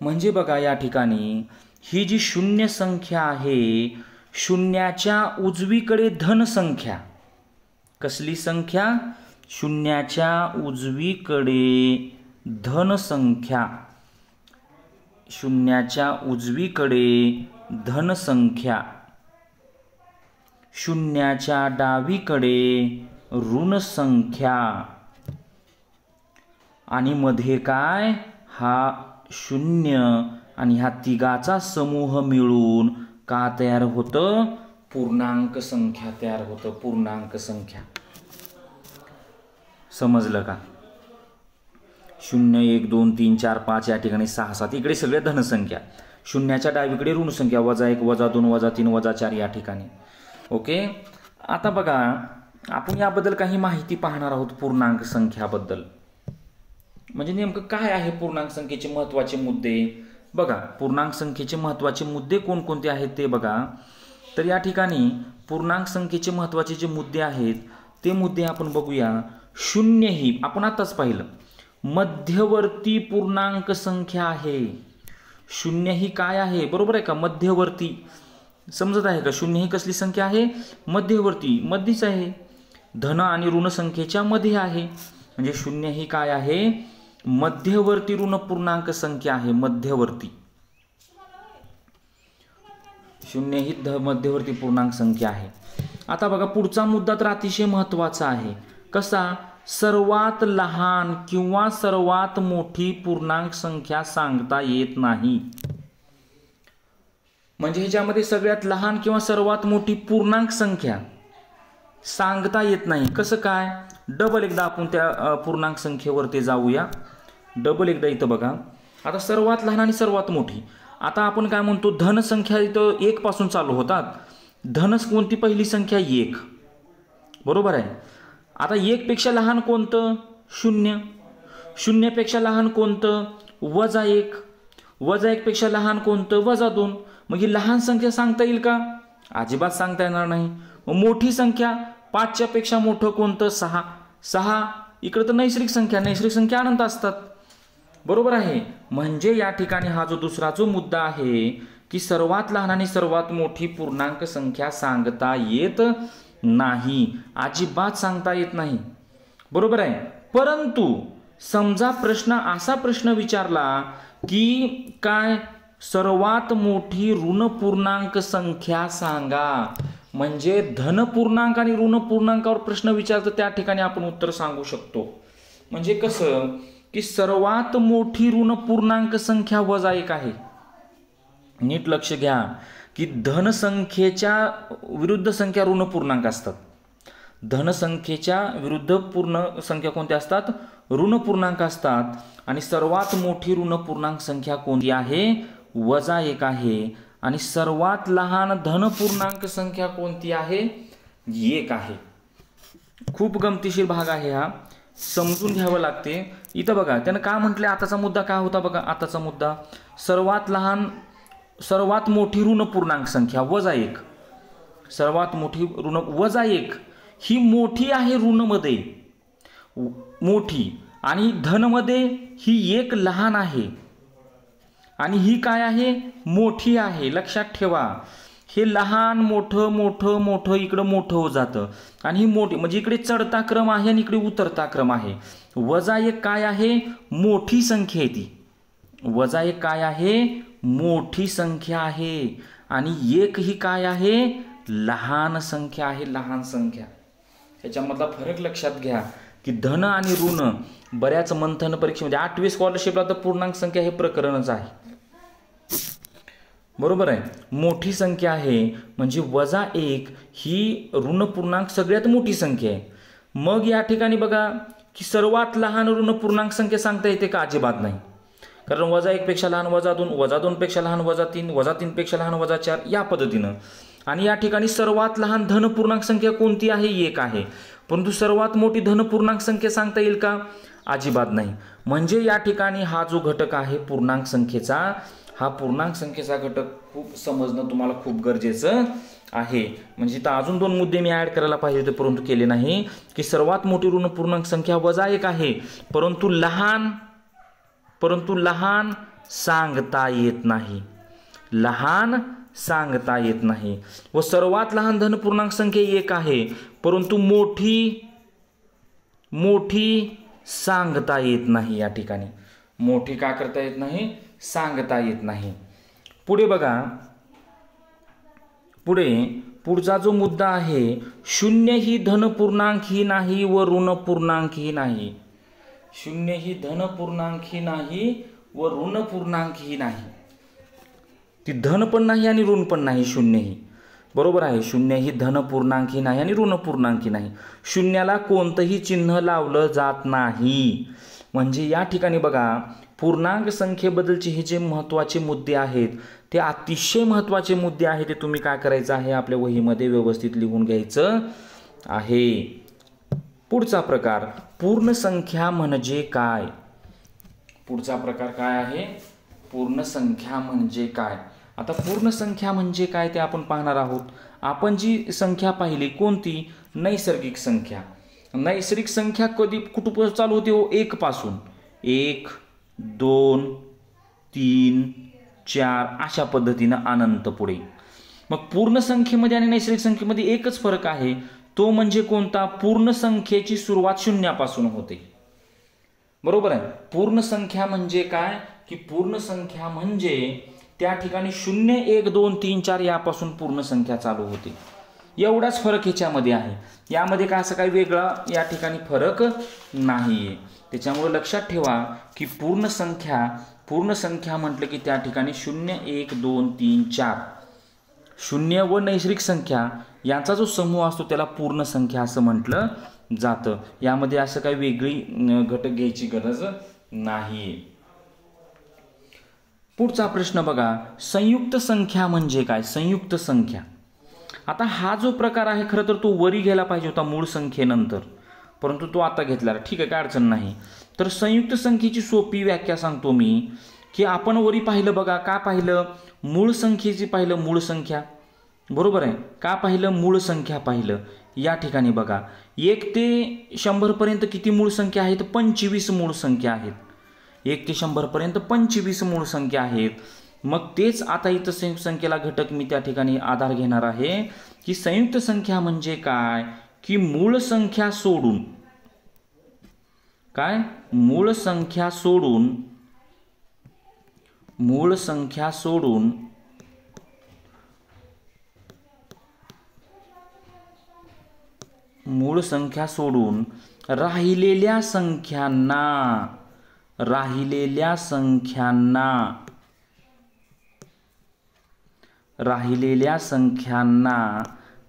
म्हणजे बघा या ठिकाणी ही जी शून्य संख्या आहे, शून्याच्या उजवीकडे धनसंख्या. कसली संख्या? शून्याच्या उजवीकडे धनसंख्या. शून्याच्या उजवीकडे धनसंख्या. शून्याच्या डावीकडे ऋण संख्या आणि मध्ये काय हा शून्य आणि ह्या तिघाचा समूह मिळून का तयार होतं पूर्णांक संख्या तयार होतं पूर्णांक संख्या समजलं का 0 1 2 3 4 5 या ठिकाणी 6 7 इकडे सगळे धनसंख्या शून्याच्या डावीकडे ऋण संख्या -1 -2 -3 -4 या ठिकाणी ओके। आता बघा आपण याबद्दल काही माहिती पाहणार आहोत पूर्णांक संख्याबद्दल म्हणजे नेमकं काय आहे पूर्णांक संख्येचे महत्त्वाचे मुद्दे बघा पूर्णांक संख्येचे महत्त्वाचे मुद्दे कोणकोणते आहेत ते बघा। तर या ठिकाणी पूर्णांक संख्येचे महत्त्वाचे जे मुद्दे आहेत ते मुद्दे आपण बघूया। शून्य ही आपण आताच पाहिलं मध्यवर्ती पूर्णांक संख्या आहे। शून्य ही काय आहे बरोबर आहे का मध्यवर्ती समजत आहे का शून्य ही कसली संख्या आहे मध्यवर्ती मध्येच आहे धन आणि ऋण संख्येच्या मध्ये आहे म्हणजे शून्य ही काय आहे मध्यवर्ती ऋण पूर्णांक संख्या आहे मध्यवर्ती शून्य ही मध्यवर्ती पूर्णांक संख्या आहे। आता बघा पुढचा मुद्दा तर अतिशय महत्त्वाचा आहे कसा सर्वात लहान किंवा सर्वात मोठी पूर्णांक संख्या सांगता येत नाही म्हणजे ह्याच्यामध्ये सगळ्यात लहान किंवा सर्वात मोठी पूर्णांक संख्या सांगता येत नाही कसं काय डबल एकदा आपण त्या पूर्णांक संख्येवरती जाऊया डबल एकदा इथं बघा आता सर्वात लहान आणि सर्वात मोठी आता आपण काय म्हणतो धन संख्या इथं 1 पासून चालू होतात धन कोणती पहिली संख्या 1 बरोबर आहे। आता 1 पेक्षा लहान कोणतं 0 0 पेक्षा लहान कोणतं -1 -1 पेक्षा लहान कोणतं -2 मग ही लहान संख्या सांगता येईल का अजिबात सांगता येणार नाही। मोठी संख्या 5 च्या पेक्षा मोठं कोणतं 6 6 इकडे तर नैसर्गिक संख्या अनंत असतात बरोबर आहे। म्हणजे या ठिकाणी हा जो दुसरा जो मुद्दा आहे की सर्वात लहान आणि सर्वात मोठी पूर्णांक संख्या सांगता येत नाही अजिबात सांगता येत नाही बरोबर आहे। परंतु समजा असा प्रश्न विचारला की काय सर्वात मोठी ऋण पूर्णांक संख्या सांगा म्हणजे धन पूर्णांक आणि ऋण पूर्णांकावर प्रश्न विचारतो त्या ठिकाणी आपण उत्तर सांगू शकतो म्हणजे कसं की सर्वात मोठी ऋण पूर्णांक संख्या -1 आहे। नीट लक्ष घ्या की धन संख्येच्या विरुद्ध संख्या ऋण पूर्णांक असतात धन संख्येच्या विरुद्ध पूर्ण संख्या कोणत्या असतात ऋण पूर्णांक असतात आणि सर्वात मोठी ऋण पूर्णांक संख्या कोणती आहे -1 आहे आणि सर्वात लहान धन पूर्णांक संख्या कोणती आहे 1 आहे। खूप गमतीशीर भाग आहे हा समजून घ्यावं लागते। इथं बघा त्यानं काय म्हटले आताचा मुद्दा काय होता बघा आताचा मुद्दा सर्वात मोठी ऋण पूर्णांक संख्या -1 सर्वात मोठी ऋण -1 ही मोठी आहे ऋण मध्ये मोठी आणि धन मध्ये ही 1 लहान आहे आणि ही काय आहे मोठी आहे लक्षात ठेवा हे लहान मोठं मोठं मोठं इकडे मोठं होत जातं आणि ही मोठी म्हणजे इकडे चढता क्रम आहे आणि इकडे उतरता क्रम आहे -1 काय आहे मोठी संख्या आहे ती -1 काय आहे मोठी संख्या आहे आणि 1 ही काय आहे लहान संख्या आहे लहान संख्या त्याच्यामधला फरक लक्षात घ्या की धन आणि ऋण बऱ्याच मंथन परीक्षेमध्ये 8वी स्कॉलरशिपला तर पूर्णांक संख्या हे प्रकरणच आहे बरोबर आहे। मोठी संख्या आहे म्हणजे -1 ही ऋण पूर्णांक सगळ्यात मोठी संख्या आहे। मग या ठिकाणी बघा की सर्वात लहान ऋण पूर्णांक संख्या सांगता येते का अजिबात नाही कारण -1 पेक्षा लहान -2 -2 पेक्षा लहान -3 -3 पेक्षा लहान -4 या पद्धतीनं आणि या ठिकाणी सर्वात लहान धन पूर्णांक संख्या कोणती आहे 1 आहे परंतु सर्वात मोठी धन पूर्णांक संख्या सांगता येईल का अजिबात नाही। म्हणजे या ठिकाणी हा जो घटक आहे पूर्णांक संख्येचा हा पूर्णांक संख्येचा घटक खूप समजणं तुम्हाला खूप गरजेचं आहे। म्हणजे इथं अजून 2 मुद्दे मी ऍड करायला पाहिजे होते परंतु केले नाही की सर्वात मोठी ऋण पूर्णांक संख्या -1 आहे परंतु लहान सांगता येत नाही लहान सांगता येत नाही व सर्वात लहान धन पूर्णांक संख्या 1 आहे परंतु मोठी सांगता येत नाही या ठिकाणी मोठी का करता येत नाही सांगता येत नाही। पुढे बघा पुढे पुढचा जो मुद्दा आहे, शून्य ही धन पूर्णांक ही नाही व ऋण पूर्णांक ही नाही. शून्य ही धन पूर्णांक ही नाही व ऋण पूर्णांक ही नाही. ती धन पण नाही आणि ऋण पण नाही शून्य ही. बरोबर आहे. शून्य ही धन पूर्णांकी नाही आणि ऋण पूर्णांकी नाही. शून्याला कोणतंही चिन्ह लावलं जात नाही. म्हणजे या ठिकाणी बघा, पूर्णांक संख्येबद्दलचे हे जे महत्त्वाचे मुद्दे आहेत ते अतिशय महत्त्वाचे मुद्दे आहेत. ते तुम्ही काय करायचं आहे, आपल्या वहीमध्ये व्यवस्थित लिहून घ्यायचं आहे. पुढचा प्रकार, पूर्ण संख्या म्हणजे काय? पुढचा प्रकार काय आहे? पूर्ण संख्या म्हणजे काय? आता पूर्ण संख्या म्हणजे काय ते आपण पाहणार आहोत. आपण जी संख्या पाहिली कोणती? नैसर्गिक संख्या. नैसर्गिक संख्या कधी कुठं चालू होते हो? 1 पासून. 1, 2, 3, 4 अशा पद्धतीनं अनंत पुढे. मग पूर्ण संख्येमध्ये आणि नैसर्गिक संख्येमध्ये एकच फरक आहे, तो म्हणजे कोणता? पूर्ण संख्येची सुरुवात शून्यापासून होते. बरोबर आहे. पूर्ण संख्या म्हणजे काय? की पूर्ण संख्या म्हणजे त्या ठिकाणी 0, 1, 2, 3, 4 यापासून पूर्ण संख्या चालू होते. एवढाच फरक ह्याच्यामध्ये आहे. यामध्ये काय असं काही वेगळा या ठिकाणी फरक नाहीये. त्याच्यामुळे लक्षात ठेवा की पूर्ण संख्या म्हटलं की त्या ठिकाणी 0, 1, 2, 3, 4 शून्य व नैसर्गिक संख्या यांचा जो समूह असतो त्याला पूर्ण संख्या असं म्हटलं जातं. यामध्ये असं काही वेगळी घटक घ्यायची गरज नाही. पुढचा प्रश्न बघा, संयुक्त संख्या म्हणजे काय? संयुक्त संख्या. आता हा जो प्रकार आहे खरं तर तो वरी घ्यायला पाहिजे होता मूळ संख्येनंतर, परंतु तो आता घेतला. ठीक आहे, काय अडचण नाही. तर संयुक्त संख्येची सोपी व्याख्या सांगतो मी, की आपण वरी पाहिलं बघा. का पाहिलं? मूळ संख्येची पाहिलं, मूळ संख्या. बरोबर आहे. का पाहिलं? मूळ संख्या पाहिलं. या ठिकाणी बघा 1 ते 100 पर्यंत किती मूळ संख्या आहेत? 25 मूळ संख्या आहेत. 1 ते 100 पर्यंत 25 मूळ संख्या आहेत. मग तेच आता इथं संयुक्त संख्येला घटक मी त्या ठिकाणी आधार घेणार आहे की संयुक्त संख्या म्हणजे काय? की मूळ संख्या सोडून काय? मूळ संख्या सोडून राहिलेल्या संख्यांना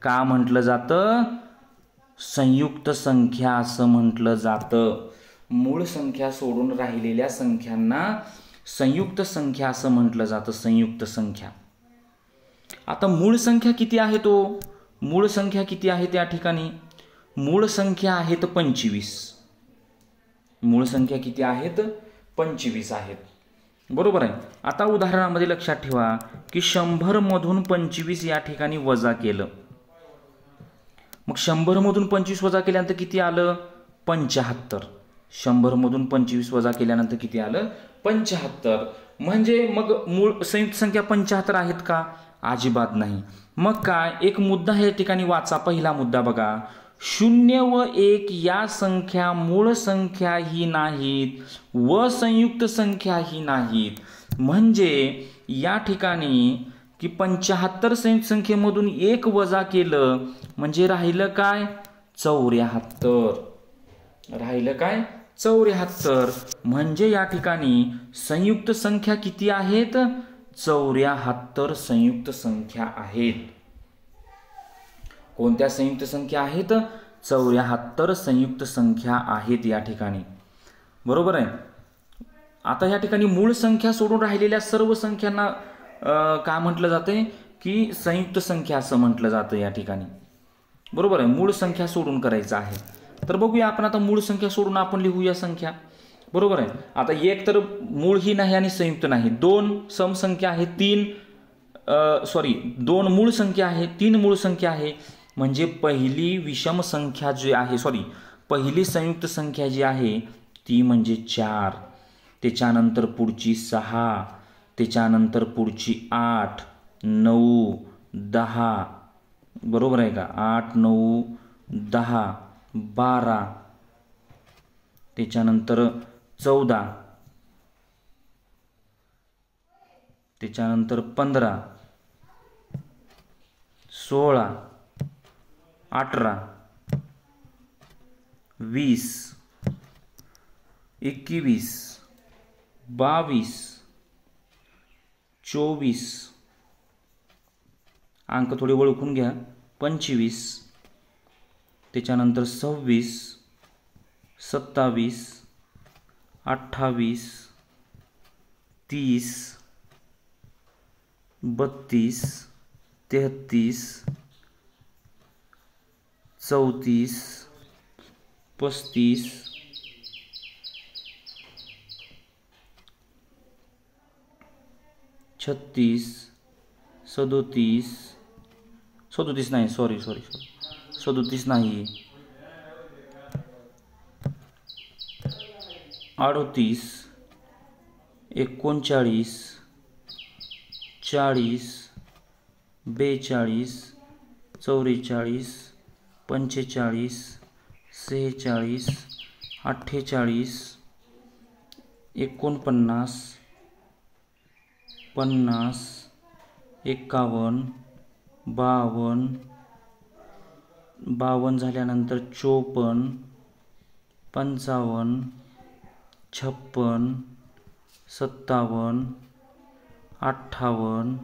का म्हटलं जातं? संयुक्त संख्या असं म्हटलं जातं. मूळ संख्या सोडून राहिलेल्या संख्यांना संयुक्त संख्या असं म्हटलं जातं. संयुक्त संख्या. आता मूळ संख्या किती आहे? मूळ संख्या किती आहे त्या ठिकाणी? मूळ संख्या आहेत 25. मूळ संख्या किती आहेत? 25 आहेत. बरोबर आहे. आता उदाहरणामध्ये लक्षात ठेवा की 100 मधून 25 या ठिकाणी वजा केलं. मग 100 मधून 25 वजा केल्यानंतर किती आलं? 75. 100 मधून 25 वजा केल्यानंतर किती आलं? 75. म्हणजे मग मूळ संयुक्त संख्या 75 आहेत का? अजिबात नाही. मग काय? एक मुद्दा या ठिकाणी वाचा. पहिला मुद्दा बघा, 0 व 1 या संख्या मूळ संख्या ही नाहीत व संयुक्त संख्या ही नाहीत. म्हणजे या ठिकाणी की 75 संयुक्त संख्येमधून 1 वजा केलं म्हणजे राहिलं काय? 74. राहिलं काय? 74. म्हणजे या ठिकाणी संयुक्त संख्या किती आहेत? 74 संयुक्त संख्या आहेत. कोणत्या संयुक्त संख्या आहेत? 74 संयुक्त संख्या आहेत या ठिकाणी. बरोबर आहे. आता या ठिकाणी मूळ संख्या सोडून राहिलेल्या सर्व संख्यांना काय म्हटलं जाते? की संयुक्त संख्या असं म्हटलं जातं या ठिकाणी. बरोबर आहे. मूळ संख्या सोडून करायचं आहे. तर बघूया आपण आता मूळ संख्या सोडून आपण लिहूया संख्या. बरोबर आहे. आता 1 तर मूळ ही नाही आणि संयुक्त नाही. 2 समसंख्या आहे. 2 मूळ संख्या आहे. 3 मूळ संख्या आहे. म्हणजे पहिली विषम संख्या जी आहे, पहिली संयुक्त संख्या जी आहे ती म्हणजे 4. त्याच्यानंतर पुढची 6, त्याच्यानंतर पुढची 8, 9, 10. बरोबर आहे का? 8, 9, 10, 12, त्याच्यानंतर 14, त्याच्यानंतर 15, 16, 18, 20, 21, 22, 24, अंक थोडे ओळखून घ्या, 25, त्याच्यानंतर 26, 27, 28, 30, 32, 33, 34, 35, 36, 37, 37 नाही, सॉरी 37 नाही, 38, 39, 40, 42, 44, 45, 46, 48, 49, 50, 51, 52, 52 झाल्यानंतर 54, 55, 56, 57, 58,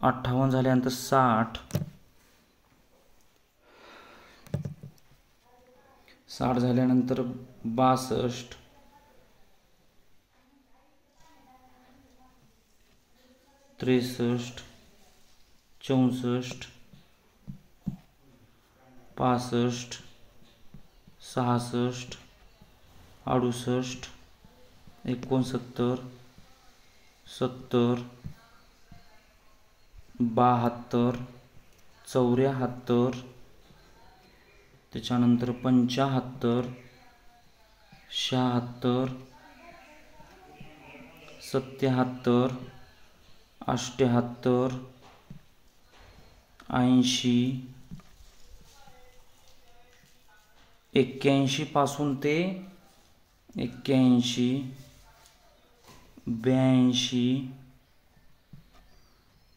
58 झाल्यानंतर 60, 60 झाल्यानंतर 62, 63, 64, 65, 66, 68, 69, 70, 72, 74, त्याच्यानंतर 75, 76, 77, 78, 80, 81 पासून ते 81, 82,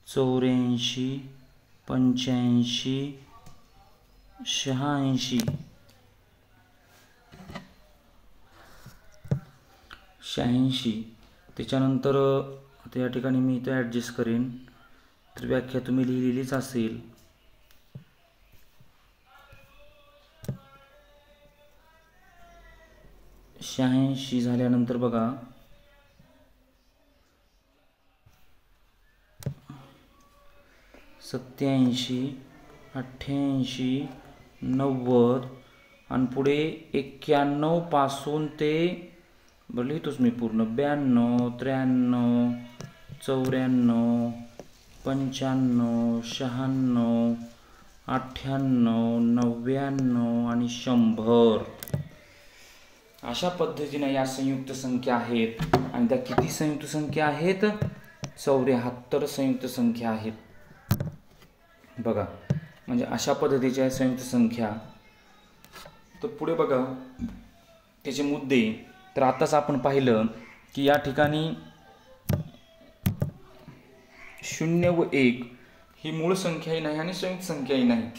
84, 85, 86, 86, त्याच्यानंतर आता या ठिकाणी मी इथे ॲडजस्ट करेन, तर व्याख्या तुम्ही लिहिलेलीच असेल. शहाऐंशी झाल्यानंतर बघा 87, 88, 90 आणि पुढे 91 पासून ते बरं लिहितोच मी पूर्ण 92, 93, 94, 95, 96, 98, 99 आणि 100 अशा पद्धतीने या संयुक्त संख्या आहेत. आणि त्या किती संयुक्त संख्या आहेत? 74 संयुक्त संख्या आहेत. बघा, म्हणजे अशा पद्धतीच्या संयुक्त संख्या. तर पुढे बघा त्याचे मुद्दे. तर आताच आपण पाहिलं की या ठिकाणी 0 व 1 ही मूळ संख्याही नाही आणि संयुक्त संख्याही नाही.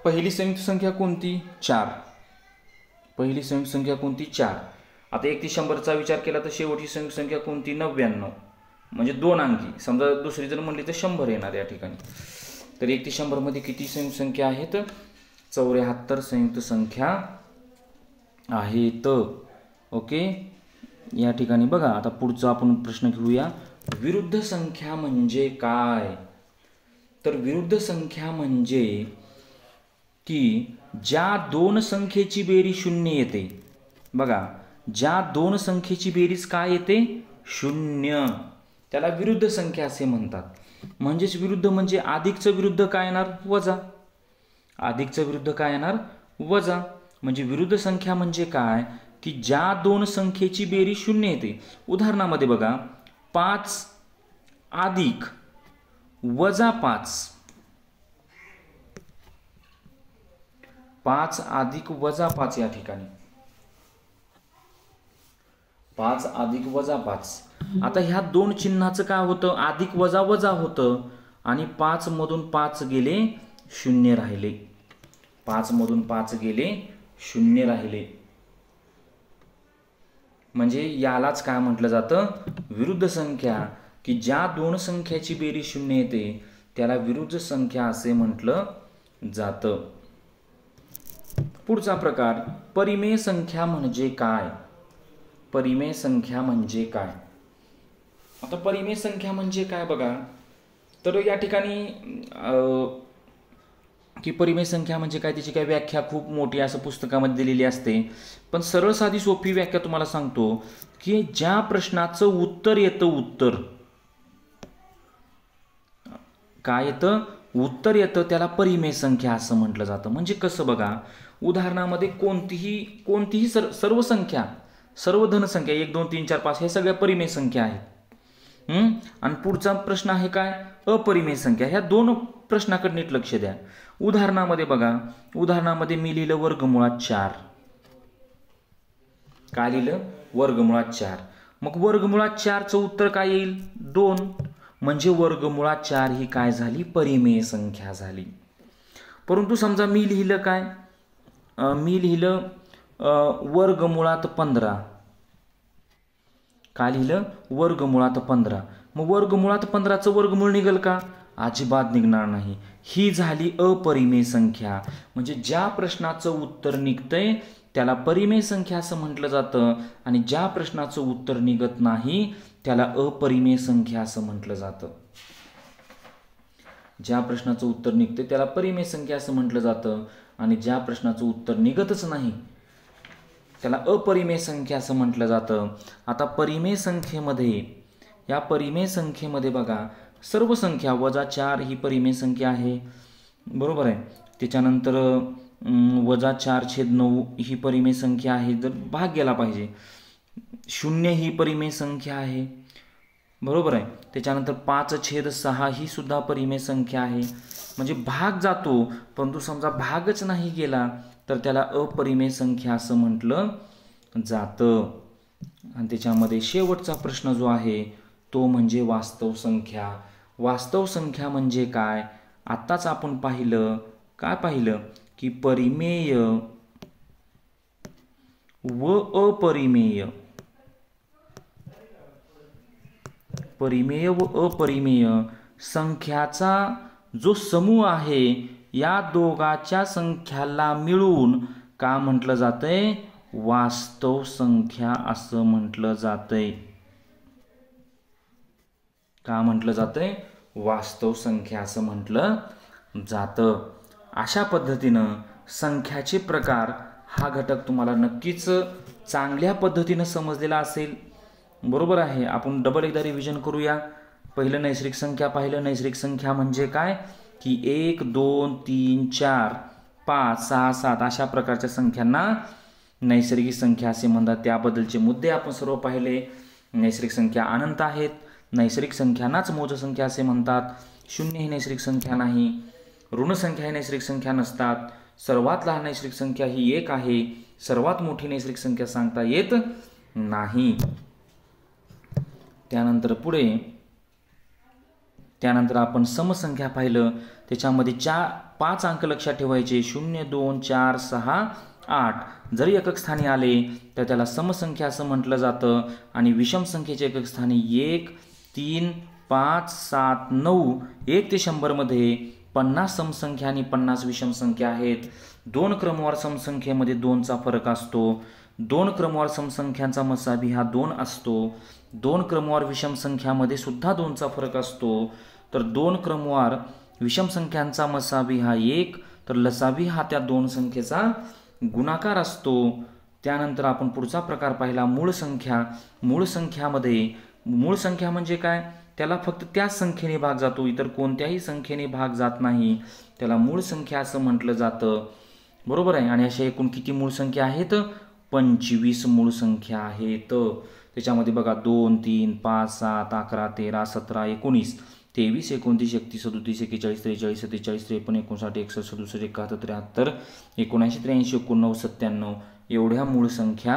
पहिली संयुक्त संख्या कोणती? 4. पहिली संयुक्त संख्या कोणती? 4. आता 1 ते 100चा विचार केला तर शेवटची संयुक्त संख्या कोणती? 99, म्हणजे 2 अंकी. समजा दुसरी जर म्हणली तर 100 येणार या ठिकाणी. तर 1 ते 100 मध्ये किती संयुक्त संख्या आहेत? 74 संयुक्त संख्या आहेत. ओके, या ठिकाणी बघा. आता पुढचा आपण प्रश्न घेऊया. विरुद्ध संख्या म्हणजे काय? तर विरुद्ध संख्या म्हणजे की ज्या दोन संख्येची बेरीज 0 येते. बघा, ज्या दोन संख्येची बेरीज काय येते? 0, त्याला विरुद्ध संख्या असे म्हणतात. म्हणजेच विरुद्ध म्हणजे अधिकचं विरुद्ध काय येणार? वजा. अधिकचं विरुद्ध काय येणार? वजा. म्हणजे विरुद्ध संख्या म्हणजे काय? की ज्या दोन संख्येची बेरीज 0 येते. उदाहरणामध्ये बघा, 5 अधिक वजा 5, 5 अधिक वजा 5 या ठिकाणी 5 अधिक वजा 5. आता ह्या दोन चिन्हाचं काय होतं? अधिक वजा वजा होतं. आणि 5 मधून 5 गेले 0 राहिले, 5 मधून 5 गेले 0 राहिले. म्हणजे यालाच काय म्हटलं जातं, विरुद्ध संख्या. की ज्या दोन संख्याची बेरीज 0 येते त्याला विरुद्ध संख्या असे म्हटलं जातं. पुढचा प्रकार, परिमेय संख्या म्हणजे काय? परिमेय संख्या म्हणजे काय? आता परिमेय संख्या म्हणजे काय बघा, तर या ठिकाणी की परिमेय संख्या म्हणजे काय, त्याची काय व्याख्या खूप मोठी असं पुस्तकामध्ये दिलेली असते. पण सरळ साधी सोपी व्याख्या तुम्हाला सांगतो की ज्या प्रश्नाचं उत्तर येतं, उत्तर काय येतं, उत्तर येतं, त्याला परिमेय संख्या असं म्हटलं जातं. म्हणजे कसं बघा, उदाहरणामध्ये कोणतीही सर्व संख्या, सर्व धनसंख्या 1 2 3 4 5 हे सगळ्या परिमेय संख्या आहेत. आणि पुढचा प्रश्न आहे काय, अपरिमेय संख्या. ह्या दोन प्रश्नाकडे नीट लक्ष द्या. उदाहरणामध्ये बघा, उदाहरणामध्ये मी लिहिलं वर्गमुळात 4. काय लिहिलं, वर्गमुळात 4. मग वर्गमुळात 4चं उत्तर काय येईल, 2. म्हणजे वर्गमुळात 4 ही काय झाली, परिमेय संख्या झाली. परंतु समजा मी लिहिलं काय, मी लिहिलं वर्गमुळात 15. काय लिहिलं, वर्गमुळात 15. मग वर्गमुळात 15चं वर्गमूळ निघेल का, अजिबात निघणार नाही. ही झाली अपरिमेय संख्या. म्हणजे ज्या प्रश्नाचं उत्तर निघतंय त्याला परिमेय संख्या असं म्हटलं जातं, आणि ज्या प्रश्नाचं उत्तर निघत नाही त्याला अपरिमेय संख्या असं म्हटलं जातं. ज्या प्रश्नाचं उत्तर निघतंय त्याला परिमेय संख्या असं म्हटलं जातं, आणि ज्या प्रश्नाचं उत्तर निघतच नाही त्याला अपरिमेय संख्या असं म्हटलं जातं. आता परिमेय संख्येमध्ये, या परिमेय संख्येमध्ये बघा, सर्व संख्या -4 ही परिमेय संख्या आहे, बरोबर आहे. त्याच्यानंतर -4/9 ही परिमेय संख्या आहे, जर भाग गेला पाहिजे. 0 ही परिमेय संख्या आहे, बरोबर आहे. त्याच्यानंतर 5/6 ही सुद्धा परिमेय संख्या आहे. म्हणजे भाग जातो, परंतु समजा भागच नाही गेला तर त्याला अपरिमेय संख्या असं म्हटलं जातं. आणि त्याच्यामध्ये शेवटचा प्रश्न जो आहे तो म्हणजे वास्तव संख्या. वास्तव संख्या म्हणजे काय, आत्ताच आपण पाहिलं, काय पाहिलं की परिमेय व अपरिमेय, परिमेय व अपरिमेय संख्याचा जो समूह आहे या दोघांच्या संख्याला मिळून का म्हटलं जातंय, वास्तव संख्या असं म्हटलं जातंय. का म्हटलं जातंय, वास्तव संख्या असं म्हटलं जातं. अशा पद्धतीनं संख्याचे प्रकार हा घटक तुम्हाला नक्कीच चांगल्या पद्धतीनं समजलेला असेल, बरोबर आहे. आपण डबल एकदा रिव्हिजन करूया. पहिलं नैसर्गिक संख्या पाहिलं. नैसर्गिक संख्या म्हणजे काय की 1 2 3 4 5 6 7 अशा प्रकारच्या संख्यांना नैसर्गिक संख्या असे म्हणतात. त्याबद्दलचे मुद्दे आपण सर्व पाहिले. नैसर्गिक संख्या अनंत आहेत, नैसर्गिक संख्यांनाच मोज संख्या असे म्हणतात. 0 ही नैसर्गिक संख्या नाही, ऋण संख्या ही नैसर्गिक संख्या नसतात. सर्वात लहान नैसर्गिक संख्या ही 1 आहे, सर्वात मोठी नैसर्गिक संख्या सांगता येत नाही. त्यानंतर आपण समसंख्या पाहिलं. त्याच्यामध्ये 5 अंक लक्षात ठेवायचे, 0 2 4 6 8. जरी एकक स्थानी आले तर त्याला समसंख्या असं म्हटलं जातं. आणि विषम संख्येच्या एकक स्थानी 1 3 5 7 9 1 ते 100 मध्ये 50 समसंख्या आणि 50 विषम संख्या आहेत. 2 क्रमवार समसंख्येमध्ये 2चा फरक असतो. 2 क्रमवार समसंख्यांचा मसावी हा 2 असतो. 2 क्रमवार विषम संख्यामध्ये सुद्धा 2चा फरक असतो. तर 2 क्रमवार विषम संख्यांचा मसावी हा 1, तर लसावी हा त्या 2 संख्येचा गुणाकार असतो. त्यानंतर आपण पुढचा प्रकार पाहिला, मूळ संख्या. मूळ संख्यामध्ये, मूळ संख्या म्हणजे काय, त्याला फक्त त्याच संख्येने भाग जातो, इतर कोणत्याही संख्येने भाग जात नाही, त्याला मूळ संख्या असं म्हटलं जातं, बरोबर आहे. आणि अशा एकूण किती मूळ संख्या आहेत, 25 मूळ संख्या आहेत. त्याच्यामध्ये बघा 2 3 5 7 11 13 17 19 23 29 31 37 41 43 44 47 53 59 60 61 67 71 73 79 89 एवढ्या मूळ संख्या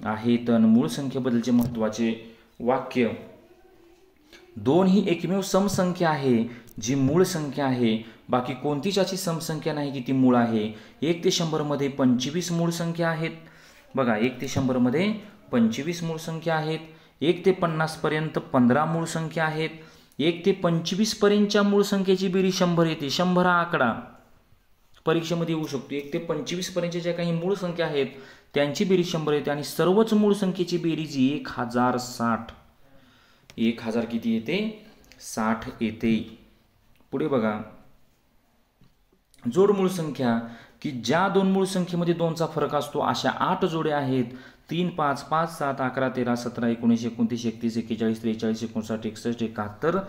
आहेत. आणि मूळ संख्येबद्दलचे महत्त्वाचे वाक्य, 2 ही एकमेव समसंख्या आहे जी मूळ संख्या आहे, बाकी कोणतीच अशी समसंख्या नाही की ती मूळ आहे. 1 ते 100 मध्ये 25 मूळ संख्या आहेत. बघा 1 ते 100 मध्ये 25 मूळ संख्या आहेत. 1 ते 50 पर्यंत 15 मूळ संख्या आहेत. 1 ते 25 पर्यंतच्या मूळ संख्येची बेरीज 100 येते. 100 हा आकडा परीक्षेमध्ये येऊ शकतो. 1 ते 25 पर्यंतच्या ज्या काही मूळ संख्या आहेत त्यांची बेरीज 100 येते आणि सर्वच मूळ संख्येची बेरीज 1060. 1000 किती येते? 60 येते. पुढे बघा, जोड मूळ संख्या की ज्या दोन मूळ संख्येमध्ये 2चा फरक असतो अशा 8 जोड्या आहेत. 3, 5, 5, 7, 11, 13, 17, 19, 29, 31, 41, 43, 59, 61, 71,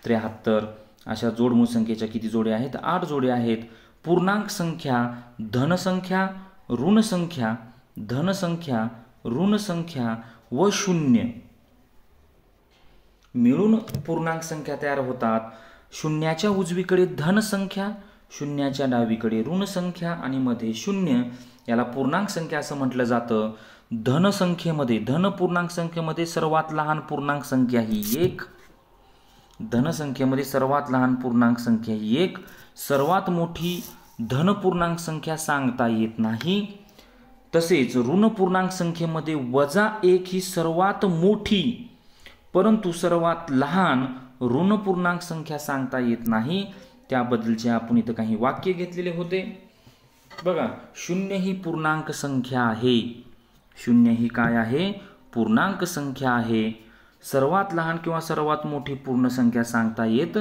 73 अशा जोड मूळ संख्येच्या किती जोड्या आहेत? 8 जोड्या आहेत. पूर्णांक संख्या, धनसंख्या, ऋण संख्या, धनसंख्या, ऋण संख्या व शून्य मिळून पूर्णांक संख्या तयार होतात. शून्याच्या उजवीकडे धनसंख्या, शून्याच्या डावीकडे ऋण संख्या आणि मध्ये शून्य, याला पूर्णांक संख्या असं म्हटलं जातं. धनसंख्येमध्ये, धन पूर्णांक संख्येमध्ये सर्वात लहान पूर्णांक संख्या ही 1. धनसंख्येमध्ये सर्वात लहान पूर्णांक संख्या ही 1. सर्वात मोठी धन पूर्णांक संख्या सांगता येत नाही. तसेच ऋण पूर्णांक संख्येमध्ये -1 ही सर्वात मोठी परंतु सर्वात लहान ऋण पूर्णांक संख्या सांगता येत नाही. त्याबद्दलचे आपण इथं काही वाक्य घेतलेले होते. बघा, 0 ही पूर्णांक संख्या आहे. 0 ही काय आहे? पूर्णांक संख्या आहे. सर्वात लहान किंवा सर्वात मोठी पूर्ण संख्या सांगता येत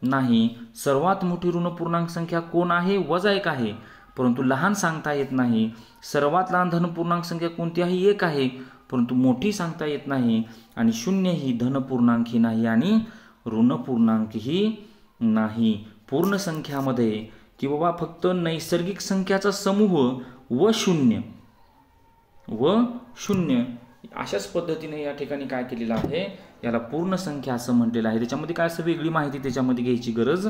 नाही. सर्वात मोठी ऋण पूर्णांक संख्या कोण आहे? -1 आहे, परंतु लहान सांगता येत नाही. सर्वात लहान धन पूर्णांक संख्या कोणती आहे? 1 आहे, परंतु मोठी सांगता येत नाही. आणि 0 ही धन पूर्णांक ही नाही आणि ऋण पूर्णांक ही नाही. पूर्ण संख्यामध्ये की बाबा फक्त नैसर्गिक संख्याचा समूह व शून्य अशाच पद्धतीने या ठिकाणी काय केलेलं आहे? याला पूर्ण संख्या असं म्हटलेलं आहे. त्याच्यामध्ये काय असं वेगळी माहिती त्याच्यामध्ये घ्यायची गरज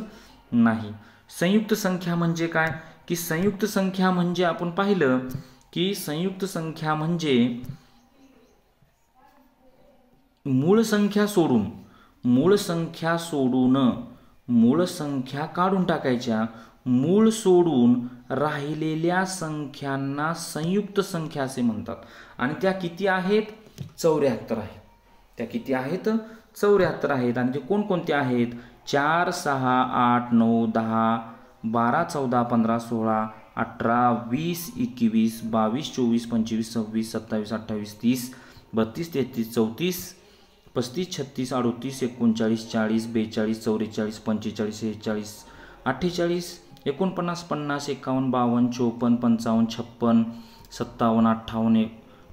नाही. संयुक्त संख्या म्हणजे काय? की संयुक्त संख्या म्हणजे आपण पाहिलं की संयुक्त संख्या म्हणजे मूळ संख्या काढून टाकायच्या. मूळ सोडून राहिलेल्या संख्यांना संयुक्त संख्या असे म्हणतात. आणि त्या किती आहेत? 74 आहेत. त्या किती आहेत? 74 आहेत. आणि ते कोणकोणत्या आहेत? 4, 6, 8, 9, 10, 12, 14, 15, 16, 18, 20, 21, 22, 24, 25, 26, 27, 28, 30, 32, 33, 34, 35, 36, 38, 39, 40, 42, 44, 45, 46, 48, 49, 50, 51, 52, 54, 55, 56, 57, 58,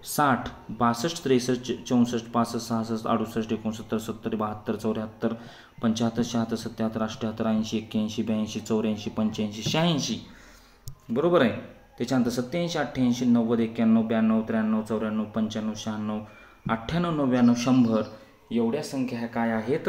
60, 62, 63, 64, 65, 66, 68, 69, 70, 72, 73, 74, 76, 77, 78, 80, 81, 82, 83, 84, 85, 86. बरोबर आहे. त्याच्यानंतर 87, 88, 90, 91, 92, 93, 94, 95, 96, 98, 99, 100 एवढ्या संख्या ह्या काय आहेत?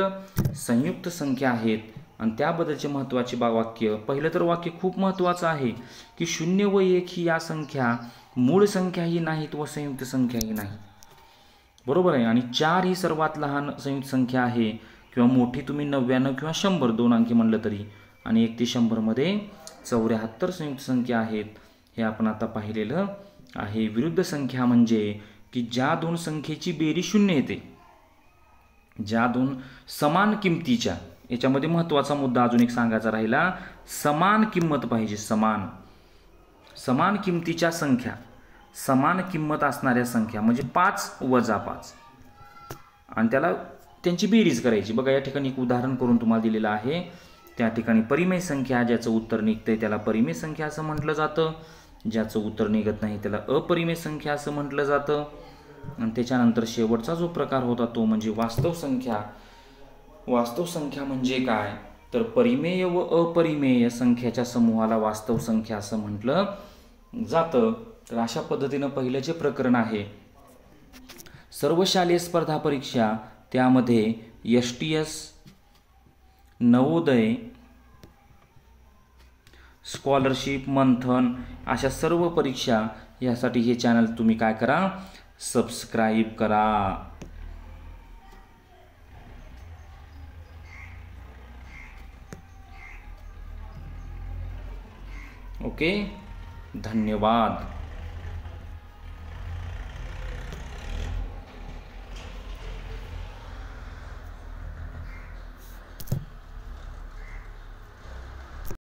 संयुक्त संख्या आहेत. आणि त्याबद्दलचे महत्त्वाचे वाक्य, पहिलं तर वाक्य खूप महत्त्वाचं आहे की 0 व 1 ही या संख्या मूळ संख्याही नाहीत व संयुक्त संख्याही नाही. बरोबर आहे. आणि 4 ही सर्वात लहान संयुक्त संख्या आहे किंवा मोठी तुम्ही 99 किंवा 100 दोन अंकी म्हणलं तरी. आणि 1 ते 100 मध्ये 74 संयुक्त संख्या आहेत. हे आपण आता पाहिलेलं आहे. विरुद्ध संख्या म्हणजे की ज्या दोन संख्येची बेरीज 0 येते, ज्या दोन समान किमतीच्या, याच्यामध्ये महत्त्वाचा मुद्दा अजून एक सांगायचा राहिला, समान किंमत पाहिजे. समान किमतीच्या संख्या, समान किंमत असणाऱ्या संख्या म्हणजे 5 वजा 5 आणि त्याला त्यांची बेरीज करायची. बघा या ठिकाणी एक उदाहरण करून तुम्हाला दिलेलं आहे. त्या ठिकाणी परिमेय संख्या ज्याचं उत्तर निघतंय त्याला परिमेय संख्या असं म्हटलं जातं. ज्याचं उत्तर निघत नाही त्याला अपरिमेय संख्या असं म्हटलं जातं. आणि त्याच्यानंतर शेवटचा जो प्रकार होता तो म्हणजे वास्तव संख्या. वास्तव संख्या म्हणजे काय? तर परिमेय व अपरिमेय संख्याच्या समूहाला वास्तव संख्या असं म्हटलं जातं. तर अशा पद्धतीनं पहिल्याचे प्रकरण आहे सर्व शालेय स्पर्धा परीक्षा, त्यामध्ये STS, नवोदय, स्कॉलरशिप, मंथन अशा सर्व परीक्षा यासाठी हे चॅनल तुम्ही काय करा? सबस्क्राईब करा. ओके, धन्यवाद.